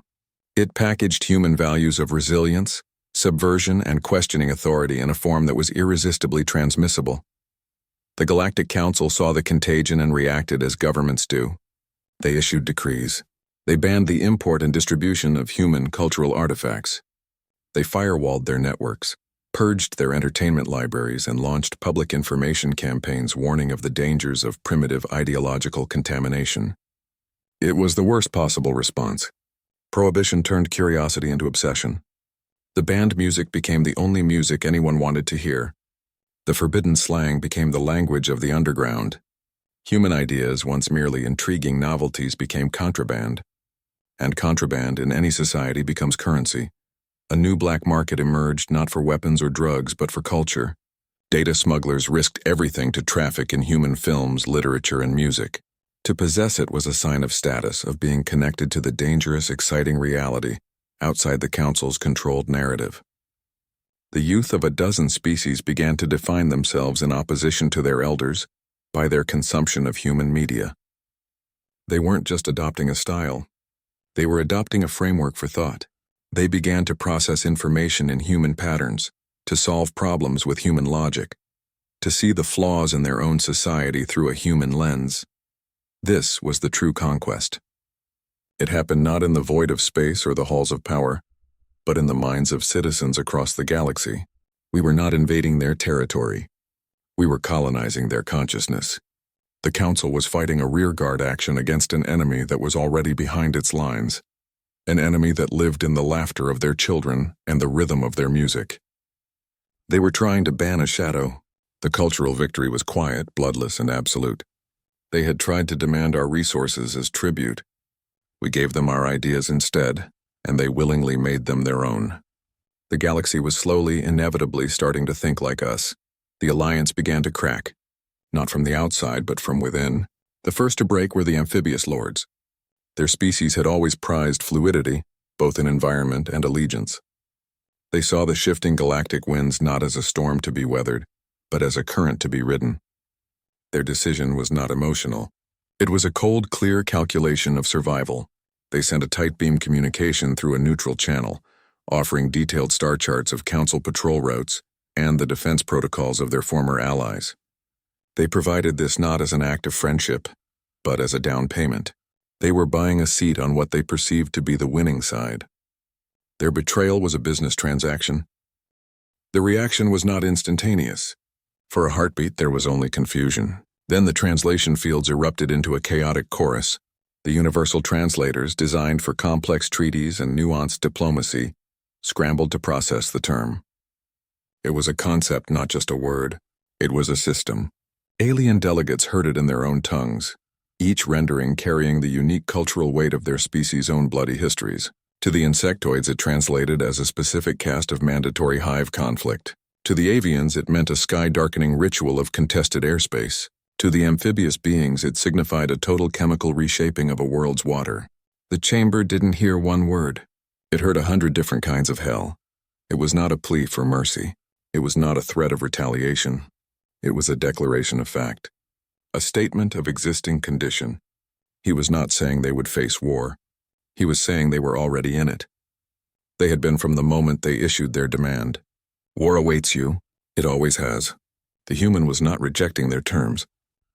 It packaged human values of resilience, subversion, and questioning authority in a form that was irresistibly transmissible. The Galactic Council saw the contagion and reacted as governments do. They issued decrees. They banned the import and distribution of human cultural artifacts. They firewalled their networks, purged their entertainment libraries, and launched public information campaigns warning of the dangers of primitive ideological contamination. It was the worst possible response. Prohibition turned curiosity into obsession. The banned music became the only music anyone wanted to hear. The forbidden slang became the language of the underground. Human ideas, once merely intriguing novelties, became contraband. And contraband in any society becomes currency. A new black market emerged, not for weapons or drugs, but for culture. Data smugglers risked everything to traffic in human films, literature, and music. To possess it was a sign of status, of being connected to the dangerous, exciting reality outside the Council's controlled narrative. The youth of a dozen species began to define themselves in opposition to their elders by their consumption of human media. They weren't just adopting a style. They were adopting a framework for thought. They began to process information in human patterns, to solve problems with human logic, to see the flaws in their own society through a human lens. This was the true conquest. It happened not in the void of space or the halls of power, but in the minds of citizens across the galaxy. We were not invading their territory. We were colonizing their consciousness. The Council was fighting a rearguard action against an enemy that was already behind its lines, an enemy that lived in the laughter of their children and the rhythm of their music. They were trying to ban a shadow. The cultural victory was quiet, bloodless, and absolute. They had tried to demand our resources as tribute. We gave them our ideas instead, and they willingly made them their own. The galaxy was slowly, inevitably starting to think like us. The alliance began to crack, not from the outside, but from within. The first to break were the amphibious lords. Their species had always prized fluidity, both in environment and allegiance. They saw the shifting galactic winds not as a storm to be weathered, but as a current to be ridden. Their decision was not emotional. It was a cold, clear calculation of survival. They sent a tight beam communication through a neutral channel, offering detailed star charts of Council patrol routes and the defense protocols of their former allies. They provided this not as an act of friendship, but as a down payment. They were buying a seat on what they perceived to be the winning side. Their betrayal was a business transaction. The reaction was not instantaneous. For a heartbeat, there was only confusion. Then the translation fields erupted into a chaotic chorus. The universal translators, designed for complex treaties and nuanced diplomacy, scrambled to process the term. It was a concept, not just a word. It was a system. Alien delegates heard it in their own tongues, each rendering carrying the unique cultural weight of their species' own bloody histories. To the insectoids it translated as a specific cast of mandatory hive conflict. To the avians it meant a sky-darkening ritual of contested airspace. To the amphibious beings it signified a total chemical reshaping of a world's water. The chamber didn't hear one word. It heard 100 different kinds of hell. It was not a plea for mercy. It was not a threat of retaliation. It was a declaration of fact. a statement of existing condition. He was not saying they would face war. He was saying they were already in it. They had been from the moment they issued their demand. War awaits you. It always has. The human was not rejecting their terms.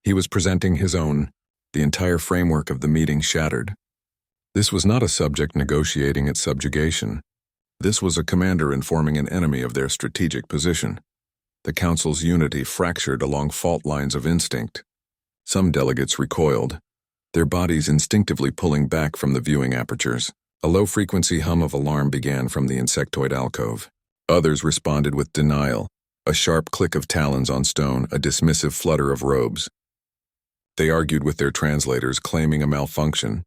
He was presenting his own. The entire framework of the meeting shattered. This was not a subject negotiating its subjugation. This was a commander informing an enemy of their strategic position. The Council's unity fractured along fault lines of instinct. Some delegates recoiled, their bodies instinctively pulling back from the viewing apertures. A low-frequency hum of alarm began from the insectoid alcove. Others responded with denial, a sharp click of talons on stone, a dismissive flutter of robes. They argued with their translators, claiming a malfunction,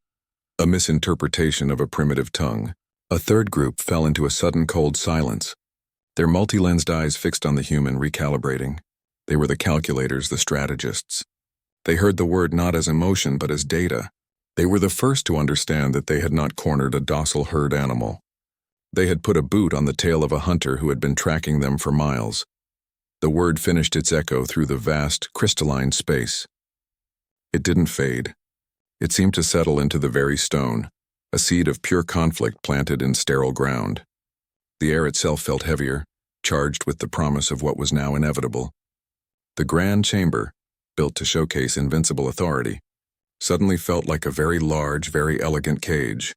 a misinterpretation of a primitive tongue. A third group fell into a sudden cold silence, their multi-lensed eyes fixed on the human, recalibrating. They were the calculators, the strategists. They heard the word not as emotion but as data. They were the first to understand that they had not cornered a docile herd animal. They had put a boot on the tail of a hunter who had been tracking them for miles. The word finished its echo through the vast, crystalline space. It didn't fade. It seemed to settle into the very stone, a seed of pure conflict planted in sterile ground. The air itself felt heavier, charged with the promise of what was now inevitable. The grand chamber, built to showcase invincible authority, suddenly felt like a very large, very elegant cage.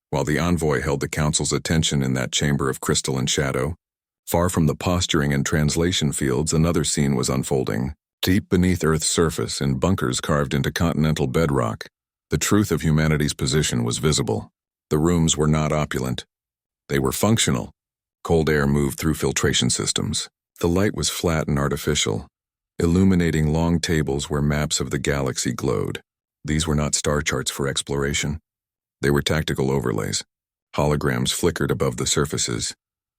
While the envoy held the council's attention in that chamber of crystal and shadow, far from the posturing and translation fields, another scene was unfolding. Deep beneath Earth's surface, in bunkers carved into continental bedrock, the truth of humanity's position was visible. The rooms were not opulent. They were functional. Cold air moved through filtration systems. The light was flat and artificial, illuminating long tables where maps of the galaxy glowed. These were not star charts for exploration. They were tactical overlays. Holograms flickered above the surfaces,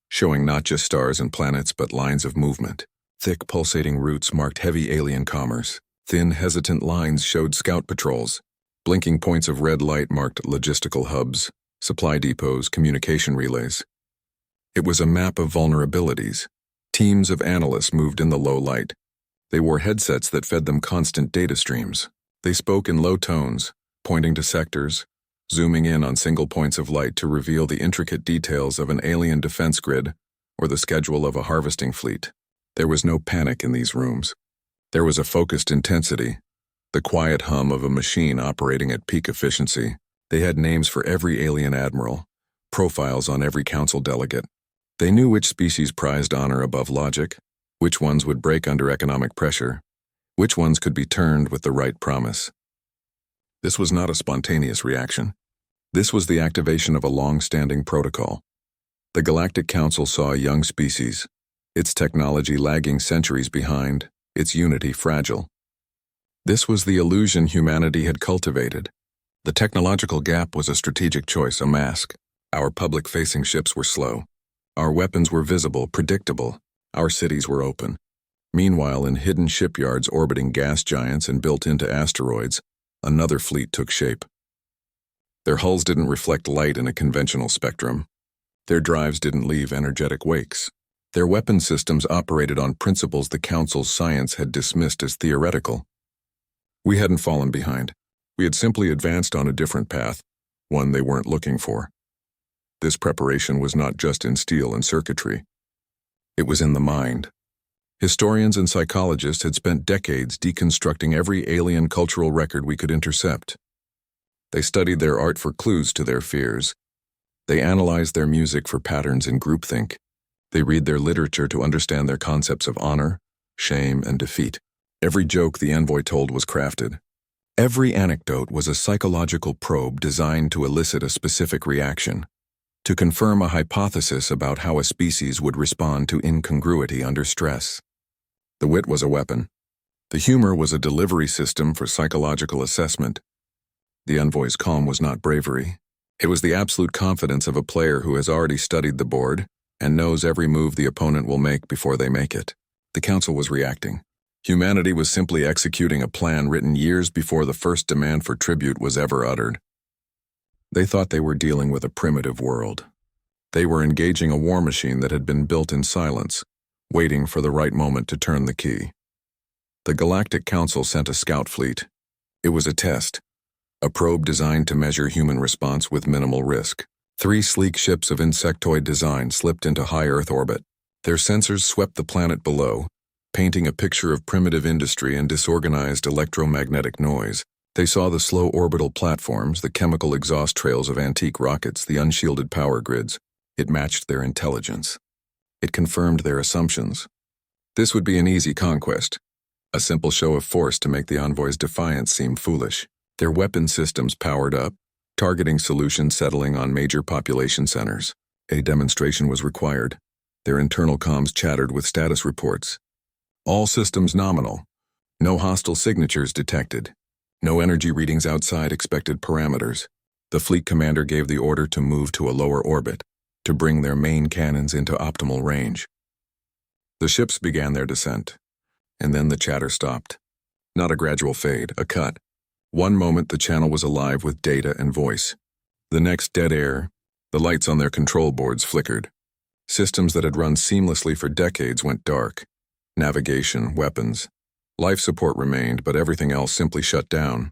showing not just stars and planets but lines of movement. Thick, pulsating routes marked heavy alien commerce. Thin, hesitant lines showed scout patrols. Blinking points of red light marked logistical hubs, supply depots, communication relays. It was a map of vulnerabilities. Teams of analysts moved in the low light. They wore headsets that fed them constant data streams. They spoke in low tones, pointing to sectors, zooming in on single points of light to reveal the intricate details of an alien defense grid or the schedule of a harvesting fleet. There was no panic in these rooms. There was a focused intensity, the quiet hum of a machine operating at peak efficiency. They had names for every alien admiral, profiles on every council delegate. They knew which species prized honor above logic, which ones would break under economic pressure, which ones could be turned with the right promise. This was not a spontaneous reaction. This was the activation of a long-standing protocol. The Galactic Council saw a young species, its technology lagging centuries behind, its unity fragile. This was the illusion humanity had cultivated. The technological gap was a strategic choice, a mask. Our public-facing ships were slow. Our weapons were visible, predictable. Our cities were open. Meanwhile, in hidden shipyards orbiting gas giants and built into asteroids, another fleet took shape. Their hulls didn't reflect light in a conventional spectrum. Their drives didn't leave energetic wakes. Their weapon systems operated on principles the Council's science had dismissed as theoretical. We hadn't fallen behind. We had simply advanced on a different path, one they weren't looking for. This preparation was not just in steel and circuitry. It was in the mind. Historians and psychologists had spent decades deconstructing every alien cultural record we could intercept. They studied their art for clues to their fears. They analyzed their music for patterns in groupthink. They read their literature to understand their concepts of honor, shame, and defeat. Every joke the envoy told was crafted. Every anecdote was a psychological probe designed to elicit a specific reaction, to confirm a hypothesis about how a species would respond to incongruity under stress. The wit was a weapon. The humor was a delivery system for psychological assessment. The envoy's calm was not bravery. It was the absolute confidence of a player who has already studied the board and knows every move the opponent will make before they make it. The council was reacting. Humanity was simply executing a plan written years before the first demand for tribute was ever uttered. They thought they were dealing with a primitive world. They were engaging a war machine that had been built in silence, waiting for the right moment to turn the key. The Galactic Council sent a scout fleet. It was a test, a probe designed to measure human response with minimal risk. 3 sleek ships of insectoid design slipped into high Earth orbit. Their sensors swept the planet below, painting a picture of primitive industry and disorganized electromagnetic noise. They saw the slow orbital platforms, the chemical exhaust trails of antique rockets, the unshielded power grids. It matched their intelligence. It confirmed their assumptions. This would be an easy conquest, a simple show of force to make the envoy's defiance seem foolish. Their weapon systems powered up, targeting solutions settling on major population centers. A demonstration was required. Their internal comms chattered with status reports. All systems nominal. No hostile signatures detected. No energy readings outside expected parameters. The fleet commander gave the order to move to a lower orbit, to bring their main cannons into optimal range. The ships began their descent, and then the chatter stopped. Not a gradual fade, a cut. One moment the channel was alive with data and voice. The next, dead air. The lights on their control boards flickered. Systems that had run seamlessly for decades went dark. Navigation, weapons, life support remained, but everything else simply shut down.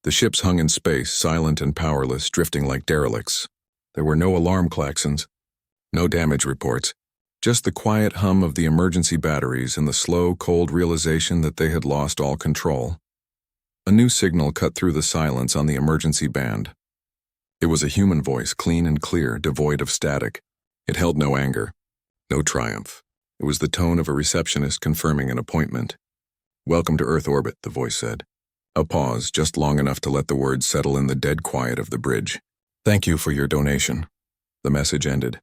The ships hung in space, silent and powerless, drifting like derelicts. There were no alarm klaxons, no damage reports, just the quiet hum of the emergency batteries and the slow, cold realization that they had lost all control. A new signal cut through the silence on the emergency band. It was a human voice, clean and clear, devoid of static. It held no anger, no triumph. It was the tone of a receptionist confirming an appointment. "Welcome to Earth orbit," the voice said. A pause, just long enough to let the words settle in the dead quiet of the bridge. "Thank you for your donation." The message ended.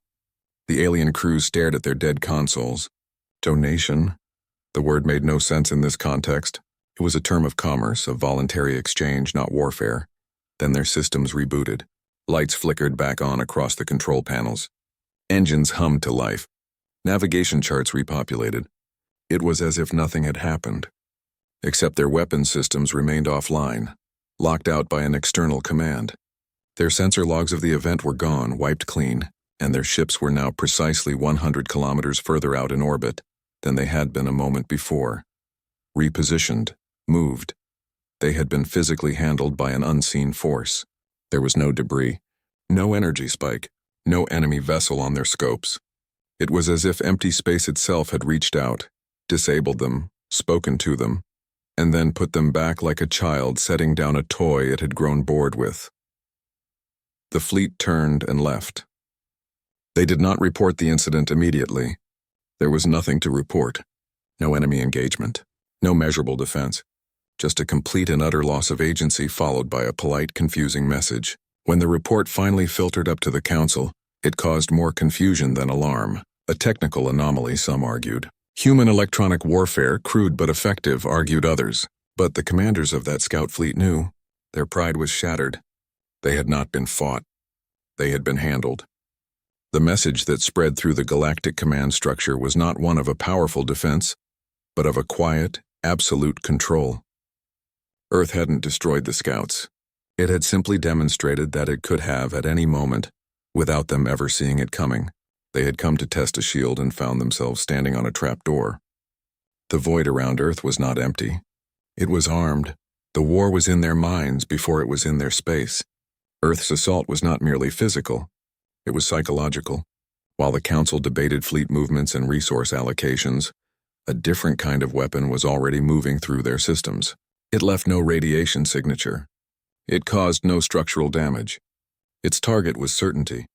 The alien crews stared at their dead consoles. Donation? The word made no sense in this context. It was a term of commerce, of voluntary exchange, not warfare. Then their systems rebooted. Lights flickered back on across the control panels. Engines hummed to life. Navigation charts repopulated. It was as if nothing had happened. Except their weapon systems remained offline, locked out by an external command. Their sensor logs of the event were gone, wiped clean, and their ships were now precisely 100 kilometers further out in orbit than they had been a moment before. Repositioned, moved. They had been physically handled by an unseen force. There was no debris, no energy spike, no enemy vessel on their scopes. It was as if empty space itself had reached out, disabled them, spoken to them, and then put them back like a child setting down a toy it had grown bored with. The fleet turned and left. They did not report the incident immediately. There was nothing to report. No enemy engagement. No measurable defense. Just a complete and utter loss of agency followed by a polite, confusing message. When the report finally filtered up to the council, it caused more confusion than alarm. A technical anomaly, some argued. Human electronic warfare, crude but effective, argued others. But the commanders of that scout fleet knew. Their pride was shattered. They had not been fought. They had been handled. The message that spread through the galactic command structure was not one of a powerful defense, but of a quiet, absolute control. Earth hadn't destroyed the scouts. It had simply demonstrated that it could have at any moment, without them ever seeing it coming. They had come to test a shield and found themselves standing on a trap door. The void around Earth was not empty. It was armed. The war was in their minds before it was in their space. Earth's assault was not merely physical. It was psychological. While the Council debated fleet movements and resource allocations, a different kind of weapon was already moving through their systems. It left no radiation signature. It caused no structural damage. Its target was certainty.